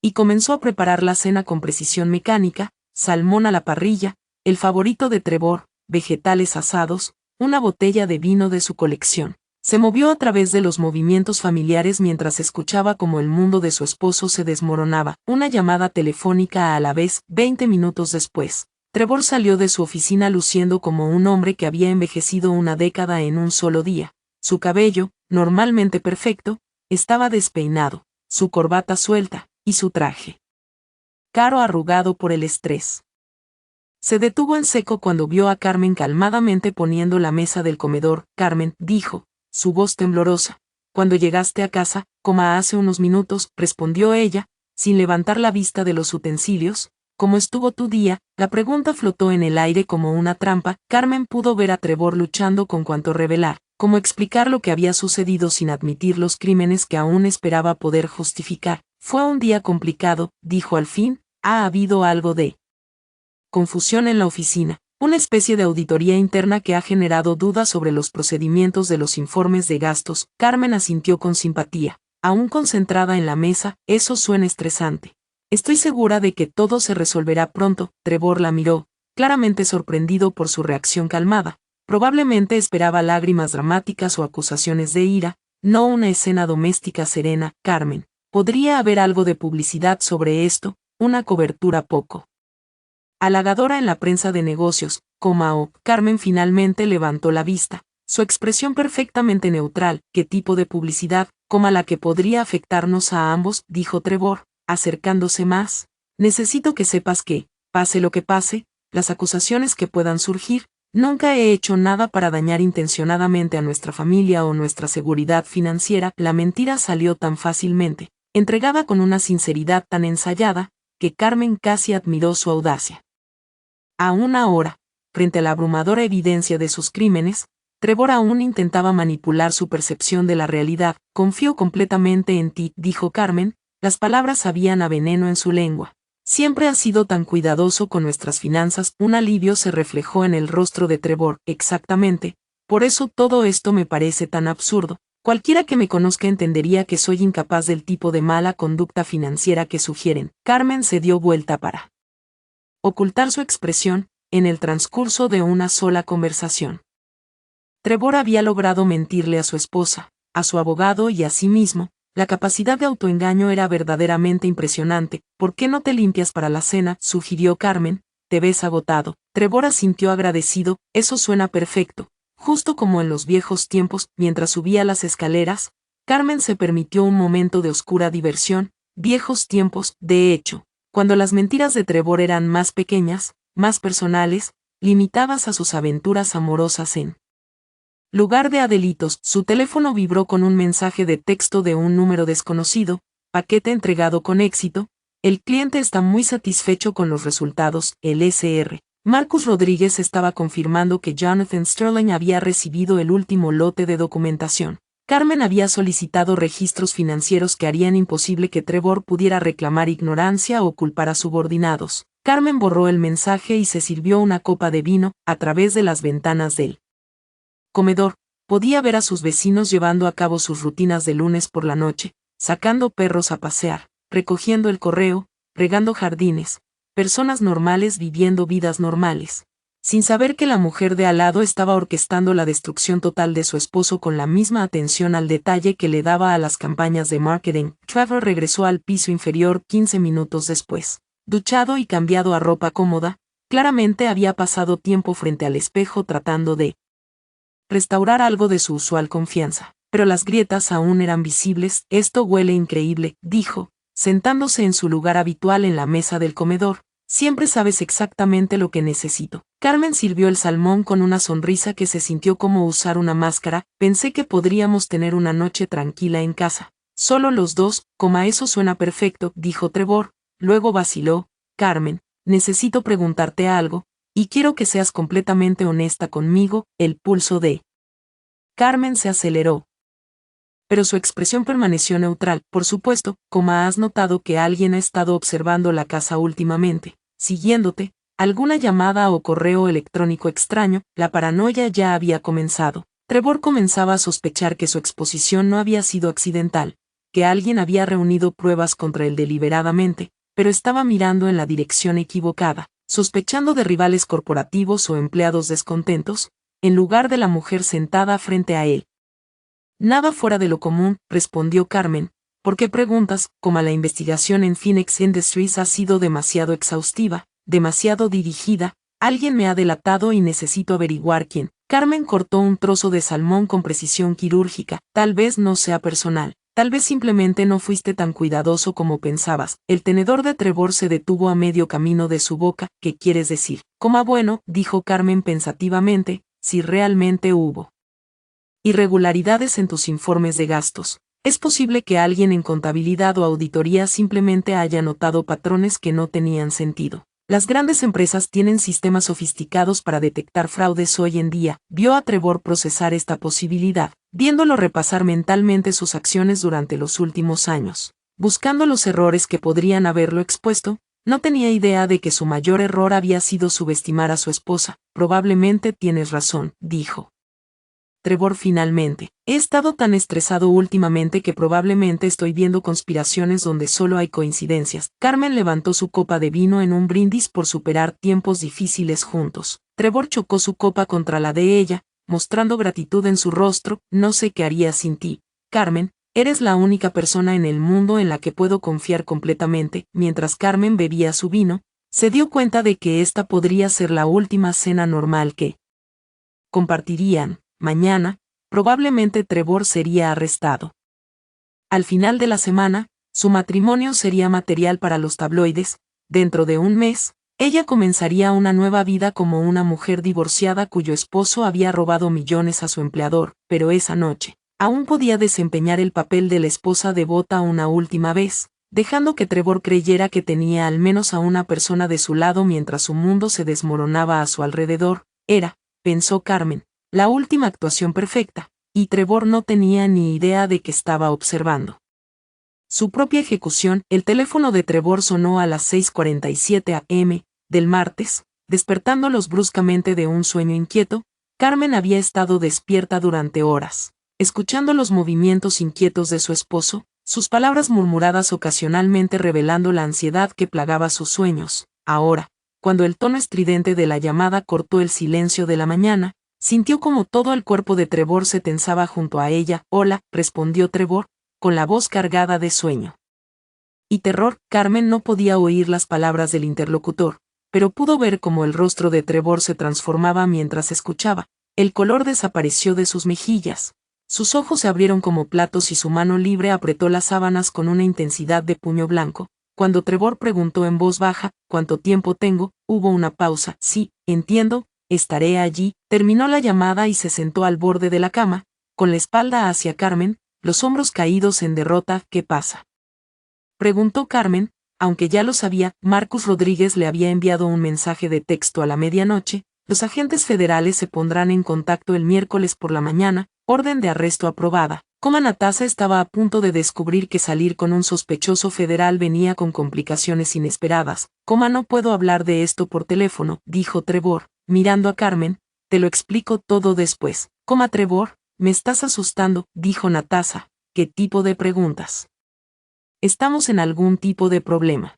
y comenzó a preparar la cena con precisión mecánica: salmón a la parrilla, el favorito de Trevor, vegetales asados, una botella de vino de su colección. Se movió a través de los movimientos familiares mientras escuchaba cómo el mundo de su esposo se desmoronaba. Una llamada telefónica a la vez. 20 minutos después, Trevor salió de su oficina luciendo como un hombre que había envejecido una década en un solo día. Su cabello, normalmente perfecto, estaba despeinado, su corbata suelta, y su traje caro arrugado por el estrés. Se detuvo en seco cuando vio a Carmen calmadamente poniendo la mesa del comedor. Carmen, dijo, su voz temblorosa, cuando llegaste a casa, hace unos minutos, respondió ella, sin levantar la vista de los utensilios. ¿Cómo estuvo tu día? La pregunta flotó en el aire como una trampa. Carmen pudo ver a Trevor luchando con cuanto revelar, cómo explicar lo que había sucedido sin admitir los crímenes que aún esperaba poder justificar. Fue un día complicado, dijo al fin. Ha habido algo de confusión en la oficina, una especie de auditoría interna que ha generado dudas sobre los procedimientos de los informes de gastos. Carmen asintió con simpatía, aún concentrada en la mesa. Eso suena estresante. Estoy segura de que todo se resolverá pronto. Trevor la miró, claramente sorprendido por su reacción calmada. Probablemente esperaba lágrimas dramáticas o acusaciones de ira, no una escena doméstica serena. Carmen, ¿podría haber algo de publicidad sobre esto? Una cobertura poco halagadora en la prensa de negocios, Carmen finalmente levantó la vista, su expresión perfectamente neutral. ¿Qué tipo de publicidad? La que podría afectarnos a ambos, dijo Trevor, acercándose más. Necesito que sepas que, pase lo que pase, las acusaciones que puedan surgir, nunca he hecho nada para dañar intencionadamente a nuestra familia o nuestra seguridad financiera. La mentira salió tan fácilmente, entregada con una sinceridad tan ensayada, que Carmen casi admiró su audacia. Aún ahora, frente a la abrumadora evidencia de sus crímenes, Trevor aún intentaba manipular su percepción de la realidad. Confío completamente en ti, dijo Carmen, las palabras sabían a veneno en su lengua. Siempre has sido tan cuidadoso con nuestras finanzas. Un alivio se reflejó en el rostro de Trevor. Exactamente, por eso todo esto me parece tan absurdo. Cualquiera que me conozca entendería que soy incapaz del tipo de mala conducta financiera que sugieren. Carmen se dio vuelta para ocultar su expresión, en el transcurso de una sola conversación. Trevor había logrado mentirle a su esposa, a su abogado y a sí mismo. La capacidad de autoengaño era verdaderamente impresionante. ¿Por qué no te limpias para la cena?, sugirió Carmen. Te ves agotado. Trevor asintió agradecido. Eso suena perfecto. Justo como en los viejos tiempos. Mientras subía las escaleras, Carmen se permitió un momento de oscura diversión. Viejos tiempos, de hecho, cuando las mentiras de Trevor eran más pequeñas, más personales, limitadas a sus aventuras amorosas en lugar de a delitos. Su teléfono vibró con un mensaje de texto de un número desconocido. Paquete entregado con éxito. El cliente está muy satisfecho con los resultados. El Sr. Marcus Rodríguez estaba confirmando que Jonathan Sterling había recibido el último lote de documentación. Carmen había solicitado registros financieros que harían imposible que Trevor pudiera reclamar ignorancia o culpar a subordinados. Carmen borró el mensaje y se sirvió una copa de vino. A través de las ventanas del comedor, podía ver a sus vecinos llevando a cabo sus rutinas de lunes por la noche, sacando perros a pasear, recogiendo el correo, regando jardines, personas normales viviendo vidas normales. sin saber que la mujer de al lado estaba orquestando la destrucción total de su esposo con la misma atención al detalle que le daba a las campañas de marketing. Trevor regresó al piso inferior 15 minutos después. Duchado y cambiado a ropa cómoda, claramente había pasado tiempo frente al espejo tratando de restaurar algo de su usual confianza. Pero las grietas aún eran visibles. Esto huele increíble, dijo, sentándose en su lugar habitual en la mesa del comedor. Siempre sabes exactamente lo que necesito. Carmen sirvió el salmón con una sonrisa que se sintió como usar una máscara. Pensé que podríamos tener una noche tranquila en casa. Solo los dos, eso suena perfecto, dijo Trevor. Luego vaciló. Carmen, necesito preguntarte algo, y quiero que seas completamente honesta conmigo. El pulso de Carmen se aceleró. Pero su expresión permaneció neutral. Por supuesto, has notado que alguien ha estado observando la casa últimamente, siguiéndote, alguna llamada o correo electrónico extraño. La paranoia ya había comenzado. Trevor comenzaba a sospechar que su exposición no había sido accidental, que alguien había reunido pruebas contra él deliberadamente, pero estaba mirando en la dirección equivocada, sospechando de rivales corporativos o empleados descontentos, en lugar de la mujer sentada frente a él. Nada fuera de lo común, respondió Carmen. ¿Por qué preguntas? La investigación en Phoenix Industries ha sido demasiado exhaustiva, demasiado dirigida. Alguien me ha delatado y necesito averiguar quién. Carmen cortó un trozo de salmón con precisión quirúrgica. Tal vez no sea personal. Tal vez simplemente no fuiste tan cuidadoso como pensabas. El tenedor de Trevor se detuvo a medio camino de su boca. ¿Qué quieres decir? Bueno, dijo Carmen pensativamente, si realmente hubo irregularidades en tus informes de gastos. Es posible que alguien en contabilidad o auditoría simplemente haya notado patrones que no tenían sentido. Las grandes empresas tienen sistemas sofisticados para detectar fraudes hoy en día. Vio a Trevor procesar esta posibilidad, viéndolo repasar mentalmente sus acciones durante los últimos años, buscando los errores que podrían haberlo expuesto. No tenía idea de que su mayor error había sido subestimar a su esposa. Probablemente tienes razón, dijo Trevor finalmente. He estado tan estresado últimamente que probablemente estoy viendo conspiraciones donde solo hay coincidencias. Carmen levantó su copa de vino en un brindis por superar tiempos difíciles juntos. Trevor chocó su copa contra la de ella, mostrando gratitud en su rostro. No sé qué haría sin ti, Carmen. Eres la única persona en el mundo en la que puedo confiar completamente. Mientras Carmen bebía su vino, se dio cuenta de que esta podría ser la última cena normal que compartirían. Mañana, probablemente Trevor sería arrestado. Al final de la semana, su matrimonio sería material para los tabloides. Dentro de un mes, ella comenzaría una nueva vida como una mujer divorciada cuyo esposo había robado millones a su empleador, pero esa noche, aún podía desempeñar el papel de la esposa devota una última vez, dejando que Trevor creyera que tenía al menos a una persona de su lado mientras su mundo se desmoronaba a su alrededor. Era, pensó Carmen, la última actuación perfecta, y Trevor no tenía ni idea de que estaba observando su propia ejecución. El teléfono de Trevor sonó a las 6:47 a.m. del martes, despertándolos bruscamente de un sueño inquieto. Carmen había estado despierta durante horas, escuchando los movimientos inquietos de su esposo, sus palabras murmuradas ocasionalmente revelando la ansiedad que plagaba sus sueños. Ahora, cuando el tono estridente de la llamada cortó el silencio de la mañana, sintió como todo el cuerpo de Trevor se tensaba junto a ella. Hola, respondió Trevor, con la voz cargada de sueño y terror. Carmen no podía oír las palabras del interlocutor, pero pudo ver cómo el rostro de Trevor se transformaba mientras escuchaba. El color desapareció de sus mejillas. Sus ojos se abrieron como platos y su mano libre apretó las sábanas con una intensidad de puño blanco. Cuando Trevor preguntó en voz baja, ¿cuánto tiempo tengo?, hubo una pausa. Sí, entiendo, estaré allí. Terminó la llamada y se sentó al borde de la cama, con la espalda hacia Carmen, los hombros caídos en derrota. ¿Qué pasa?, preguntó Carmen, aunque ya lo sabía. Marcus Rodríguez le había enviado un mensaje de texto a la medianoche. Los agentes federales se pondrán en contacto el miércoles por la mañana. Orden de arresto aprobada. Natasha estaba a punto de descubrir que salir con un sospechoso federal venía con complicaciones inesperadas. No puedo hablar de esto por teléfono, dijo Trevor, mirando a Carmen. Te lo explico todo después. Trevor, me estás asustando, dijo Natasha. ¿Qué tipo de preguntas? Estamos en algún tipo de problema.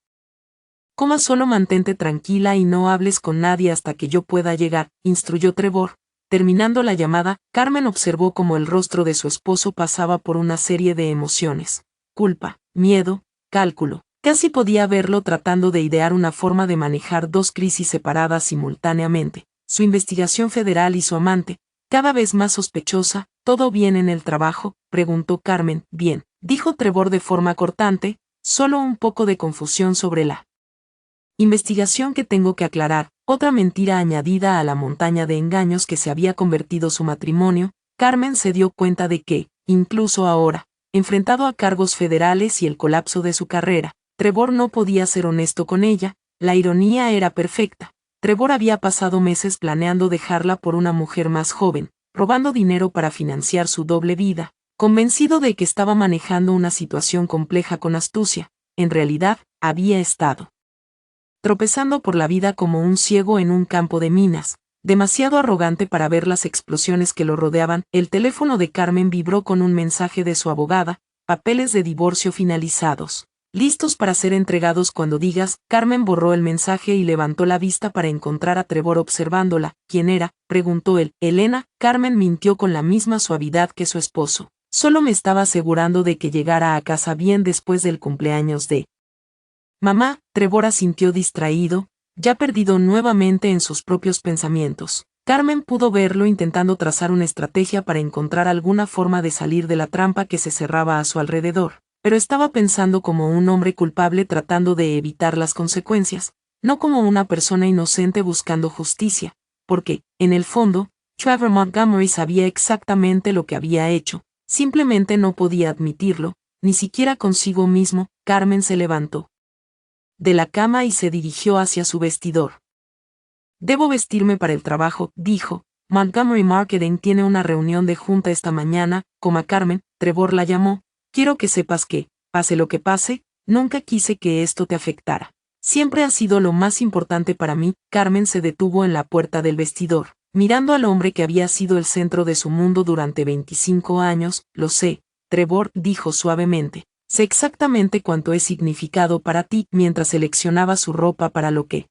Solo mantente tranquila y no hables con nadie hasta que yo pueda llegar, instruyó Trevor. Terminando la llamada, Carmen observó cómo el rostro de su esposo pasaba por una serie de emociones. Culpa, miedo, cálculo. Casi podía verlo tratando de idear una forma de manejar dos crisis separadas simultáneamente. Su investigación federal y su amante, cada vez más sospechosa. ¿Todo bien en el trabajo?, preguntó Carmen. Bien, dijo Trevor de forma cortante, solo un poco de confusión sobre la investigación que tengo que aclarar, otra mentira añadida a la montaña de engaños que se había convertido su matrimonio. Carmen se dio cuenta de que, incluso ahora, enfrentado a cargos federales y el colapso de su carrera, Trevor no podía ser honesto con ella. La ironía era perfecta. Trevor había pasado meses planeando dejarla por una mujer más joven, robando dinero para financiar su doble vida, convencido de que estaba manejando una situación compleja con astucia. En realidad, había estado tropezando por la vida como un ciego en un campo de minas, demasiado arrogante para ver las explosiones que lo rodeaban. El teléfono de Carmen vibró con un mensaje de su abogada: papeles de divorcio finalizados, listos para ser entregados cuando digas. Carmen borró el mensaje y levantó la vista para encontrar a Trevor observándola. ¿Quién era?, preguntó él. Elena. Carmen mintió con la misma suavidad que su esposo. Solo me estaba asegurando de que llegara a casa bien después del cumpleaños de mamá. Trevor asintió distraído, ya perdido nuevamente en sus propios pensamientos. Carmen pudo verlo intentando trazar una estrategia para encontrar alguna forma de salir de la trampa que se cerraba a su alrededor, pero estaba pensando como un hombre culpable tratando de evitar las consecuencias, no como una persona inocente buscando justicia, porque, en el fondo, Trevor Montgomery sabía exactamente lo que había hecho, simplemente no podía admitirlo, ni siquiera consigo mismo. Carmen se levantó de la cama y se dirigió hacia su vestidor. Debo vestirme para el trabajo, dijo. Montgomery Marketing tiene una reunión de junta esta mañana. Carmen, Trevor la llamó. Quiero que sepas que, pase lo que pase, nunca quise que esto te afectara. Siempre ha sido lo más importante para mí. Carmen se detuvo en la puerta del vestidor, mirando al hombre que había sido el centro de su mundo durante 25 años. Lo sé, Trevor dijo suavemente. Sé exactamente cuánto he significado para ti. Mientras seleccionaba su ropa para lo que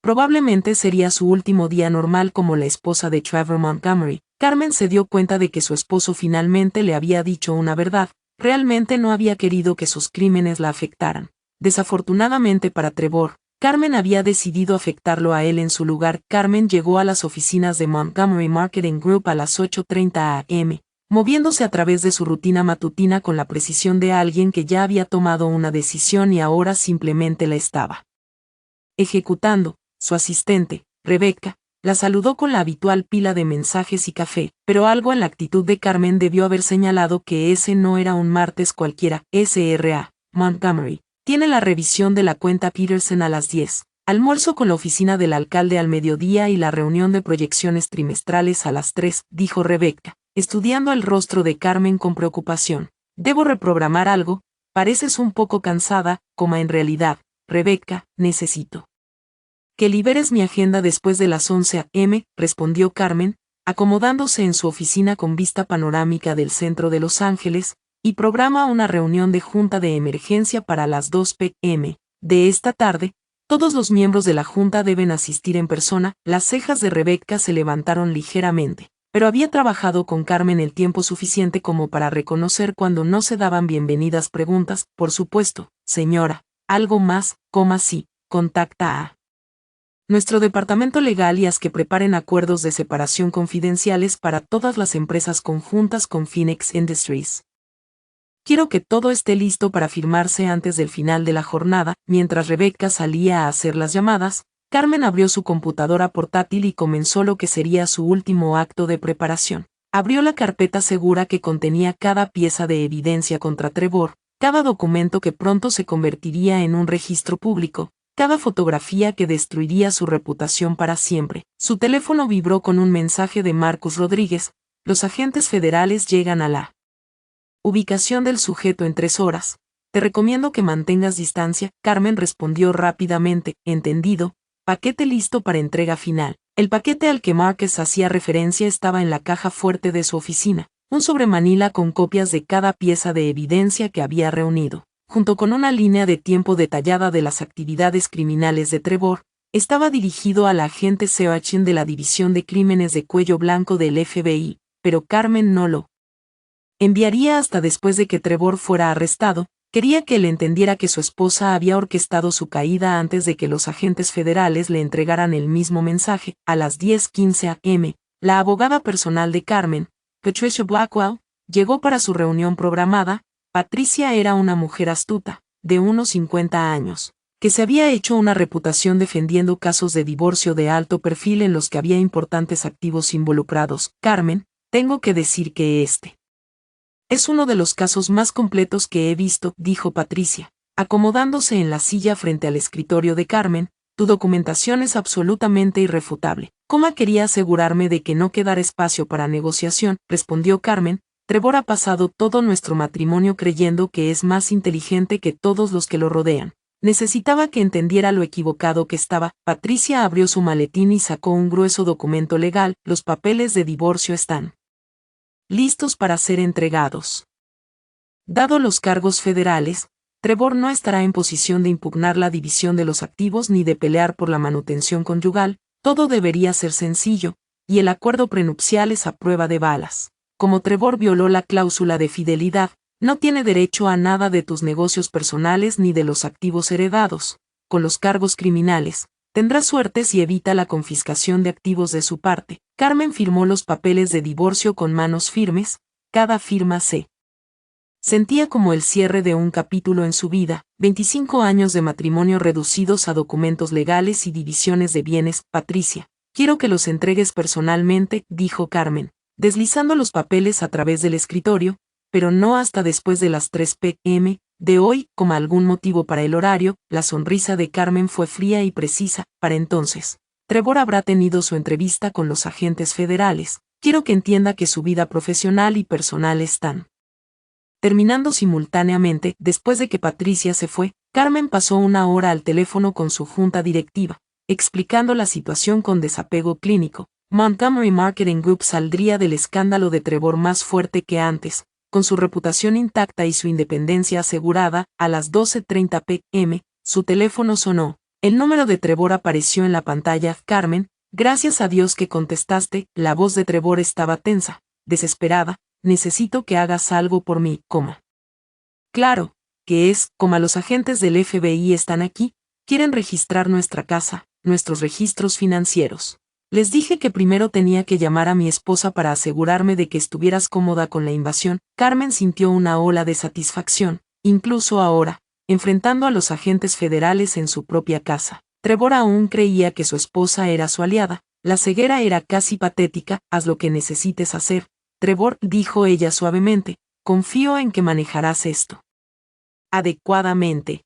probablemente sería su último día normal como la esposa de Trevor Montgomery, Carmen se dio cuenta de que su esposo finalmente le había dicho una verdad. Realmente no había querido que sus crímenes la afectaran. Desafortunadamente para Trevor, Carmen había decidido afectarlo a él en su lugar. Carmen llegó a las oficinas de Montgomery Marketing Group a las 8:30 a.m., moviéndose a través de su rutina matutina con la precisión de alguien que ya había tomado una decisión y ahora simplemente la estaba ejecutando. Su asistente, Rebecca, la saludó con la habitual pila de mensajes y café, pero algo en la actitud de Carmen debió haber señalado que ese no era un martes cualquiera. S.R.A. Montgomery tiene la revisión de la cuenta Peterson a las 10, almuerzo con la oficina del alcalde al mediodía y la reunión de proyecciones trimestrales a las 3, dijo Rebecca, estudiando el rostro de Carmen con preocupación. Debo reprogramar algo. Pareces un poco cansada. En realidad, Rebecca, necesito que liberes mi agenda después de las 11 a.m., respondió Carmen, acomodándose en su oficina con vista panorámica del centro de Los Ángeles, y programa una reunión de junta de emergencia para las 2 p.m. de esta tarde. Todos los miembros de la junta deben asistir en persona. Las cejas de Rebecca se levantaron ligeramente, pero había trabajado con Carmen el tiempo suficiente como para reconocer cuando no se daban bienvenidas preguntas. Por supuesto, señora. Algo más. Sí. Contacta a nuestro departamento legal y haz que preparen acuerdos de separación confidenciales para todas las empresas conjuntas con Phoenix Industries. Quiero que todo esté listo para firmarse antes del final de la jornada. Mientras Rebecca salía a hacer las llamadas, Carmen abrió su computadora portátil y comenzó lo que sería su último acto de preparación. Abrió la carpeta segura que contenía cada pieza de evidencia contra Trevor, cada documento que pronto se convertiría en un registro público, cada fotografía que destruiría su reputación para siempre. Su teléfono vibró con un mensaje de Marcus Rodríguez. Los agentes federales llegan a la ubicación del sujeto en 3 horas. Te recomiendo que mantengas distancia. Carmen respondió rápidamente. Entendido. Paquete listo para entrega final. El paquete al que Marcus hacía referencia estaba en la caja fuerte de su oficina, un sobre manila con copias de cada pieza de evidencia que había reunido. junto con una línea de tiempo detallada de las actividades criminales de Trevor, estaba dirigido a la agente Seachin de la División de Crímenes de Cuello Blanco del FBI, pero Carmen no lo enviaría hasta después de que Trevor fuera arrestado. Quería que él entendiera que su esposa había orquestado su caída antes de que los agentes federales le entregaran el mismo mensaje. A las 10:15 a.m., la abogada personal de Carmen, Patricia Blackwell, llegó para su reunión programada. Patricia era una mujer astuta, de unos 50 años, que se había hecho una reputación defendiendo casos de divorcio de alto perfil en los que había importantes activos involucrados. Carmen, tengo que decir que este es uno de los casos más completos que he visto, dijo Patricia, acomodándose en la silla frente al escritorio de Carmen. Tu documentación es absolutamente irrefutable. ¿Cómo quería asegurarme de que no quedara espacio para negociación?, respondió Carmen. Trevor ha pasado todo nuestro matrimonio creyendo que es más inteligente que todos los que lo rodean. Necesitaba que entendiera lo equivocado que estaba. Patricia abrió su maletín y sacó un grueso documento legal. Los papeles de divorcio están listos para ser entregados. Dado los cargos federales, Trevor no estará en posición de impugnar la división de los activos ni de pelear por la manutención conyugal. Todo debería ser sencillo, y el acuerdo prenupcial es a prueba de balas. Como Trevor violó la cláusula de fidelidad, no tiene derecho a nada de tus negocios personales ni de los activos heredados. Con los cargos criminales, tendrá suerte si evita la confiscación de activos de su parte. Carmen firmó los papeles de divorcio con manos firmes. Cada firma se sentía como el cierre de un capítulo en su vida. 25 años de matrimonio reducidos a documentos legales y divisiones de bienes. Patricia, quiero que los entregues personalmente, dijo Carmen, deslizando los papeles a través del escritorio, pero no hasta después de las 3 p.m. de hoy. Como algún motivo para el horario. La sonrisa de Carmen fue fría y precisa. Para entonces, Trevor habrá tenido su entrevista con los agentes federales. Quiero que entienda que su vida profesional y personal están terminando simultáneamente. Después de que Patricia se fue, Carmen pasó una hora al teléfono con su junta directiva, explicando la situación con desapego clínico. Montgomery Marketing Group saldría del escándalo de Trevor más fuerte que antes, con su reputación intacta y su independencia asegurada. A las 12:30 p.m., su teléfono sonó. El número de Trevor apareció en la pantalla. Carmen, gracias a Dios que contestaste. La voz de Trevor estaba tensa, desesperada. Necesito que hagas algo por mí, coma. Claro, que es, coma, los agentes del FBI están aquí, quieren registrar nuestra casa, nuestros registros financieros. Les dije que primero tenía que llamar a mi esposa para asegurarme de que estuvieras cómoda con la invasión. Carmen sintió una ola de satisfacción, incluso ahora, enfrentando a los agentes federales en su propia casa. Trevor aún creía que su esposa era su aliada. La ceguera era casi patética. Haz lo que necesites hacer, Trevor, dijo ella suavemente. Confío en que manejarás esto adecuadamente.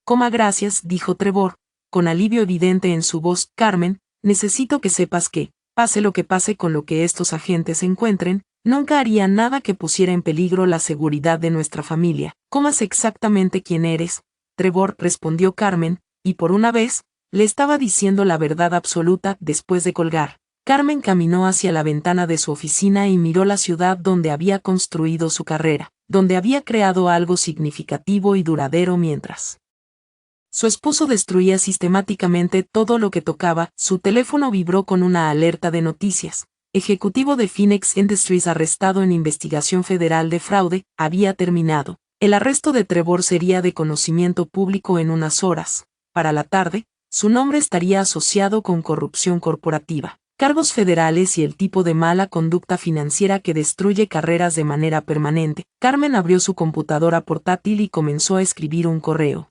Coma, gracias, dijo Trevor, con alivio evidente en su voz. Carmen, necesito que sepas que, pase lo que pase con lo que estos agentes encuentren, nunca haría nada que pusiera en peligro la seguridad de nuestra familia. ¿Cómo sé exactamente quién eres, Trevor?, respondió Carmen, y por una vez, le estaba diciendo la verdad absoluta. Después de colgar, Carmen caminó hacia la ventana de su oficina y miró la ciudad donde había construido su carrera, donde había creado algo significativo y duradero mientras su esposo destruía sistemáticamente todo lo que tocaba. Su teléfono vibró con una alerta de noticias. Ejecutivo de Phoenix Industries arrestado en investigación federal de fraude. Había terminado. El arresto de Trevor sería de conocimiento público en unas horas. Para la tarde, su nombre estaría asociado con corrupción corporativa, cargos federales y el tipo de mala conducta financiera que destruye carreras de manera permanente. Carmen abrió su computadora portátil y comenzó a escribir un correo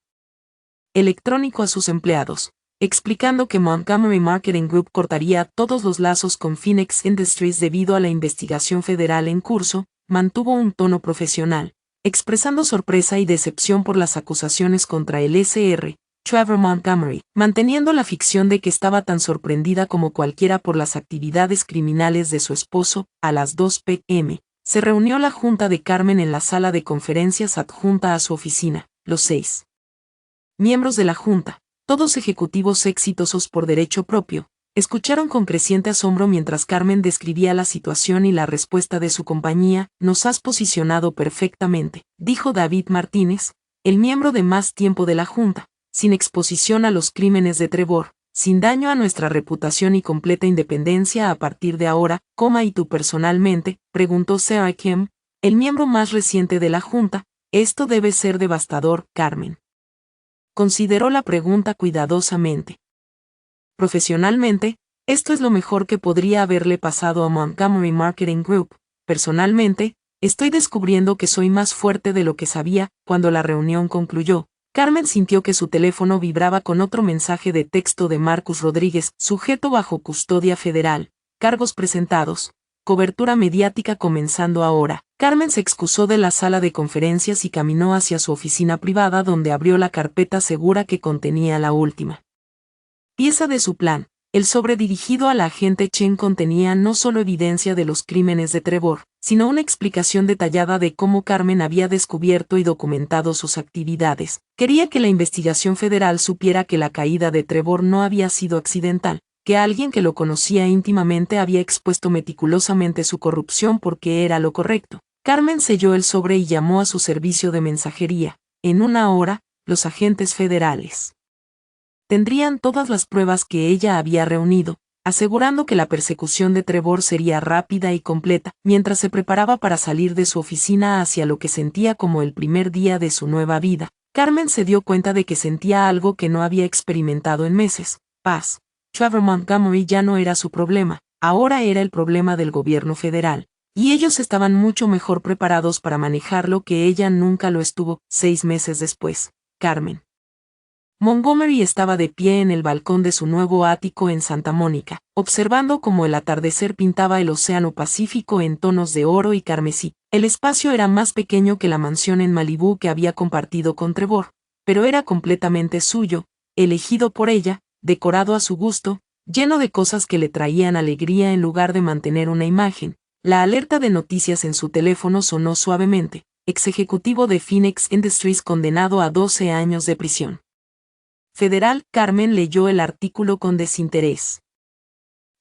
electrónico a sus empleados, explicando que Montgomery Marketing Group cortaría todos los lazos con Phoenix Industries debido a la investigación federal en curso. Mantuvo un tono profesional, expresando sorpresa y decepción por las acusaciones contra el Sr. Trevor Montgomery, manteniendo la ficción de que estaba tan sorprendida como cualquiera por las actividades criminales de su esposo. A las 2 p.m., se reunió la junta de Carmen en la sala de conferencias adjunta a su oficina. Los 6 miembros de la junta, todos ejecutivos exitosos por derecho propio, escucharon con creciente asombro mientras Carmen describía la situación y la respuesta de su compañía. Nos has posicionado perfectamente, dijo David Martínez, el miembro de más tiempo de la Junta, sin exposición a los crímenes de Trevor, sin daño a nuestra reputación y completa independencia a partir de ahora, ¿y tú personalmente?, preguntó Sarah Kim, el miembro más reciente de la Junta. Esto debe ser devastador, Carmen. Consideró la pregunta cuidadosamente. Profesionalmente, esto es lo mejor que podría haberle pasado a Montgomery Marketing Group. Personalmente, estoy descubriendo que soy más fuerte de lo que sabía. Cuando la reunión concluyó, Carmen sintió que su teléfono vibraba con otro mensaje de texto de Marcus Rodríguez, sujeto bajo custodia federal, cargos presentados, cobertura mediática comenzando ahora. Carmen se excusó de la sala de conferencias y caminó hacia su oficina privada, donde abrió la carpeta segura que contenía la última pieza de su plan. El sobre dirigido a la agente Chen contenía no solo evidencia de los crímenes de Trevor, sino una explicación detallada de cómo Carmen había descubierto y documentado sus actividades. Quería que la investigación federal supiera que la caída de Trevor no había sido accidental, que alguien que lo conocía íntimamente había expuesto meticulosamente su corrupción porque era lo correcto. Carmen selló el sobre y llamó a su servicio de mensajería. En una hora, los agentes federales tendrían todas las pruebas que ella había reunido, asegurando que la persecución de Trevor sería rápida y completa. Mientras se preparaba para salir de su oficina hacia lo que sentía como el primer día de su nueva vida, Carmen se dio cuenta de que sentía algo que no había experimentado en meses: paz. Trevor Montgomery ya no era su problema, ahora era el problema del gobierno federal, y ellos estaban mucho mejor preparados para manejarlo que ella nunca lo estuvo. 6 meses después, Carmen Montgomery estaba de pie en el balcón de su nuevo ático en Santa Mónica, observando cómo el atardecer pintaba el océano Pacífico en tonos de oro y carmesí. El espacio era más pequeño que la mansión en Malibú que había compartido con Trevor, pero era completamente suyo, elegido por ella, decorado a su gusto, lleno de cosas que le traían alegría en lugar de mantener una imagen. La alerta de noticias en su teléfono sonó suavemente. Ex ejecutivo de Phoenix Industries condenado a 12 años de prisión federal. Carmen leyó el artículo con desinterés.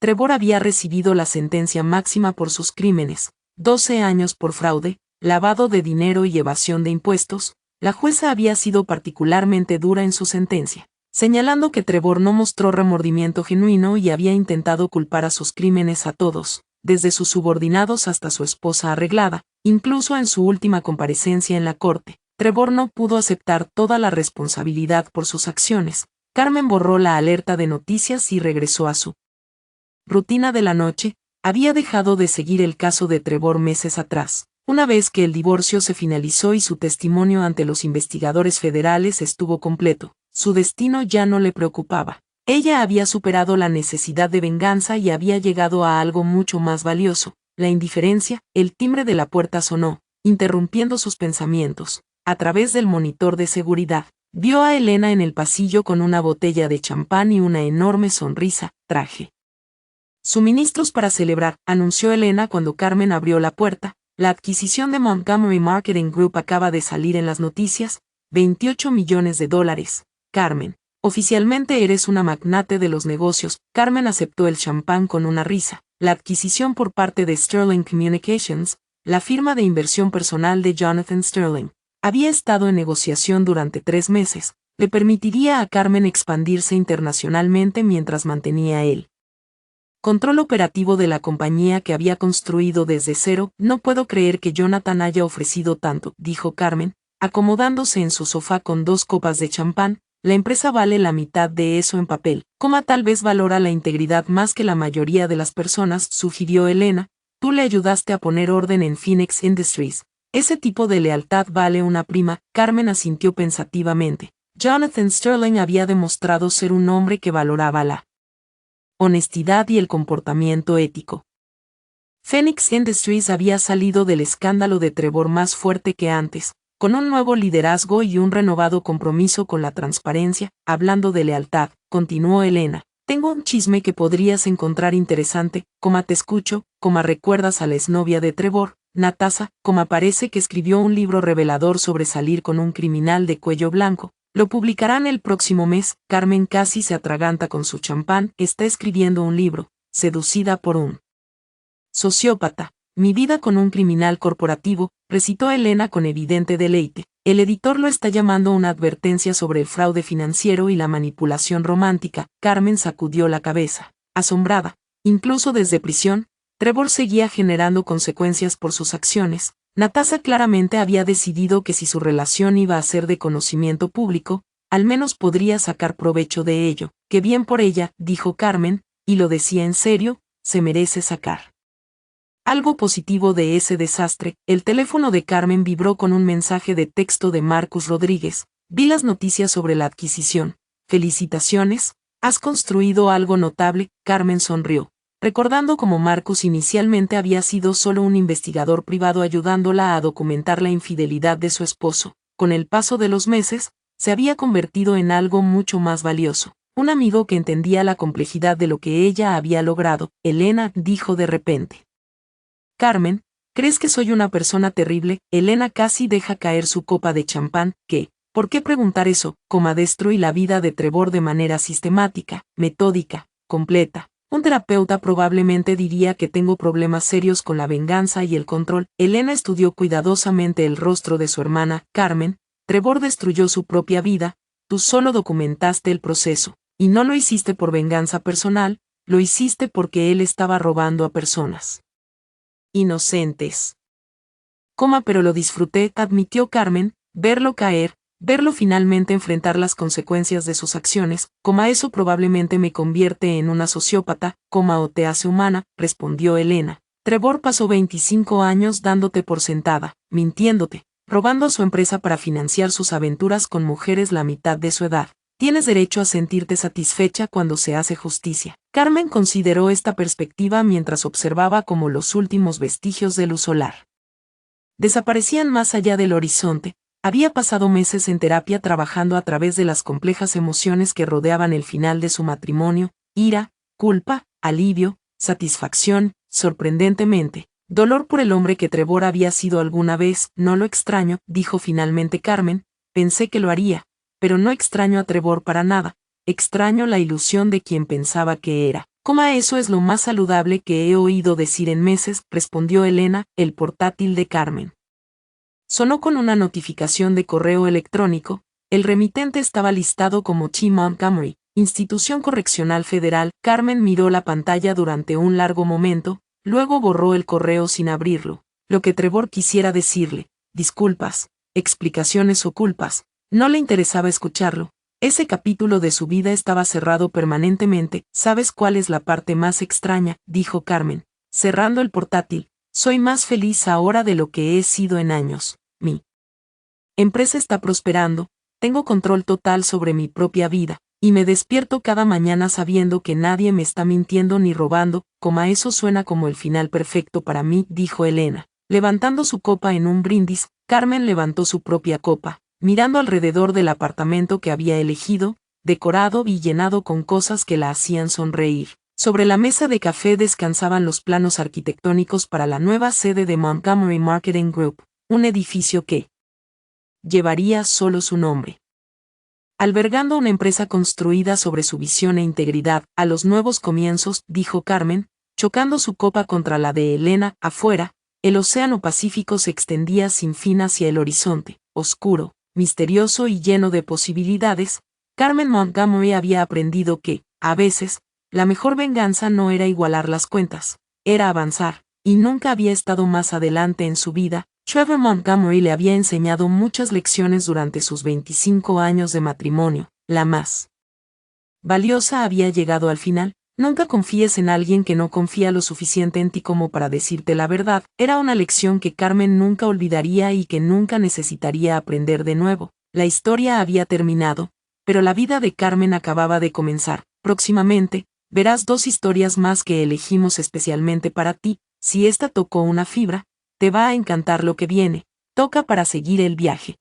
Trevor había recibido la sentencia máxima por sus crímenes: 12 años por fraude, lavado de dinero y evasión de impuestos. La jueza había sido particularmente dura en su sentencia, señalando que Trevor no mostró remordimiento genuino y había intentado culpar a sus crímenes a todos, desde sus subordinados hasta su esposa arreglada. Incluso en su última comparecencia en la corte, Trevor no pudo aceptar toda la responsabilidad por sus acciones. Carmen borró la alerta de noticias y regresó a su rutina de la noche. Había dejado de seguir el caso de Trevor meses atrás, una vez que el divorcio se finalizó y su testimonio ante los investigadores federales estuvo completo. Su destino ya no le preocupaba. Ella había superado la necesidad de venganza y había llegado a algo mucho más valioso: la indiferencia. El timbre de la puerta sonó, interrumpiendo sus pensamientos. A través del monitor de seguridad, vio a Elena en el pasillo con una botella de champán y una enorme sonrisa. Traje suministros para celebrar, anunció Elena cuando Carmen abrió la puerta. La adquisición de Montgomery Marketing Group acaba de salir en las noticias. $28 millones. Carmen, oficialmente eres una magnate de los negocios. Carmen aceptó el champán con una risa. La adquisición por parte de Sterling Communications, la firma de inversión personal de Jonathan Sterling, había estado en negociación durante 3 meses. Le permitiría a Carmen expandirse internacionalmente mientras mantenía el control operativo de la compañía que había construido desde cero. No puedo creer que Jonathan haya ofrecido tanto, dijo Carmen, acomodándose en su sofá con 2 copas de champán. La empresa vale la mitad de eso en papel. Tal vez valora la integridad más que la mayoría de las personas, sugirió Elena. Tú le ayudaste a poner orden en Phoenix Industries. Ese tipo de lealtad vale una prima. Carmen asintió pensativamente. Jonathan Sterling había demostrado ser un hombre que valoraba la honestidad y el comportamiento ético. Phoenix Industries había salido del escándalo de Trevor más fuerte que antes, con un nuevo liderazgo y un renovado compromiso con la transparencia. Hablando de lealtad, continuó Elena, tengo un chisme que podrías encontrar interesante. Te escucho. ¿Recuerdas a la exnovia de Trevor, Natasha? Parece que escribió un libro revelador sobre salir con un criminal de cuello blanco. Lo publicarán el próximo mes. Carmen casi se atraganta con su champán. Está escribiendo un libro, seducida por un sociópata. Mi vida con un criminal corporativo, recitó Elena con evidente deleite. El editor lo está llamando una advertencia sobre el fraude financiero y la manipulación romántica. Carmen sacudió la cabeza, asombrada. Incluso desde prisión, Trevor seguía generando consecuencias por sus acciones. Natasha claramente había decidido que si su relación iba a ser de conocimiento público, al menos podría sacar provecho de ello. Que bien por ella, dijo Carmen, y lo decía en serio, se merece sacar algo positivo de ese desastre. El teléfono de Carmen vibró con un mensaje de texto de Marcus Rodríguez. Vi las noticias sobre la adquisición. Felicitaciones, has construido algo notable. Carmen sonrió, recordando cómo Marcus inicialmente había sido solo un investigador privado ayudándola a documentar la infidelidad de su esposo. Con el paso de los meses, se había convertido en algo mucho más valioso. Un amigo que entendía la complejidad de lo que ella había logrado. Elena dijo de repente. Carmen, ¿crees que soy una persona terrible? Elena casi deja caer su copa de champán. ¿Qué? ¿Por qué preguntar eso? Destruí la vida de Trevor de manera sistemática, metódica, completa. Un terapeuta probablemente diría que tengo problemas serios con la venganza y el control. Elena estudió cuidadosamente el rostro de su hermana. Carmen, Trevor destruyó su propia vida, tú solo documentaste el proceso, y no lo hiciste por venganza personal, lo hiciste porque él estaba robando a personas inocentes. Pero lo disfruté, admitió Carmen, verlo caer, verlo finalmente enfrentar las consecuencias de sus acciones, eso probablemente me convierte en una sociópata, o te hace humana, respondió Elena. Trevor pasó 25 años dándote por sentada, mintiéndote, robando a su empresa para financiar sus aventuras con mujeres la mitad de su edad. Tienes derecho a sentirte satisfecha cuando se hace justicia. Carmen consideró esta perspectiva mientras observaba cómo los últimos vestigios de luz solar desaparecían más allá del horizonte. Había pasado meses en terapia trabajando a través de las complejas emociones que rodeaban el final de su matrimonio: ira, culpa, alivio, satisfacción, sorprendentemente, dolor por el hombre que Trevor había sido alguna vez. No lo extraño, dijo finalmente Carmen, pensé que lo haría, pero no extraño a Trevor para nada, extraño la ilusión de quien pensaba que era. Eso es lo más saludable que he oído decir en meses, respondió Elena. El portátil de Carmen sonó con una notificación de correo electrónico. El remitente estaba listado como T. Montgomery, Institución Correccional Federal. Carmen miró la pantalla durante un largo momento, luego borró el correo sin abrirlo. Lo que Trevor quisiera decirle, disculpas, explicaciones o culpas, no le interesaba escucharlo. Ese capítulo de su vida estaba cerrado permanentemente. ¿Sabes cuál es la parte más extraña?, dijo Carmen, cerrando el portátil. Soy más feliz ahora de lo que he sido en años. Mi empresa está prosperando, tengo control total sobre mi propia vida, y me despierto cada mañana sabiendo que nadie me está mintiendo ni robando. Eso suena como el final perfecto para mí, dijo Elena, levantando su copa en un brindis. Carmen levantó su propia copa, mirando alrededor del apartamento que había elegido, decorado y llenado con cosas que la hacían sonreír. Sobre la mesa de café descansaban los planos arquitectónicos para la nueva sede de Montgomery Marketing Group, un edificio que llevaría solo su nombre, albergando una empresa construida sobre su visión e integridad. A los nuevos comienzos, dijo Carmen, chocando su copa contra la de Elena. Afuera, el océano Pacífico se extendía sin fin hacia el horizonte, oscuro, misterioso y lleno de posibilidades. Carmen Montgomery había aprendido que, a veces, la mejor venganza no era igualar las cuentas, era avanzar, y nunca había estado más adelante en su vida. Trevor Montgomery le había enseñado muchas lecciones durante sus 25 años de matrimonio. La más valiosa había llegado al final. Nunca confíes en alguien que no confía lo suficiente en ti como para decirte la verdad. Era una lección que Carmen nunca olvidaría y que nunca necesitaría aprender de nuevo. La historia había terminado, pero la vida de Carmen acababa de comenzar. Próximamente, verás 2 historias más que elegimos especialmente para ti. Si esta tocó una fibra, te va a encantar lo que viene. Toca para seguir el viaje.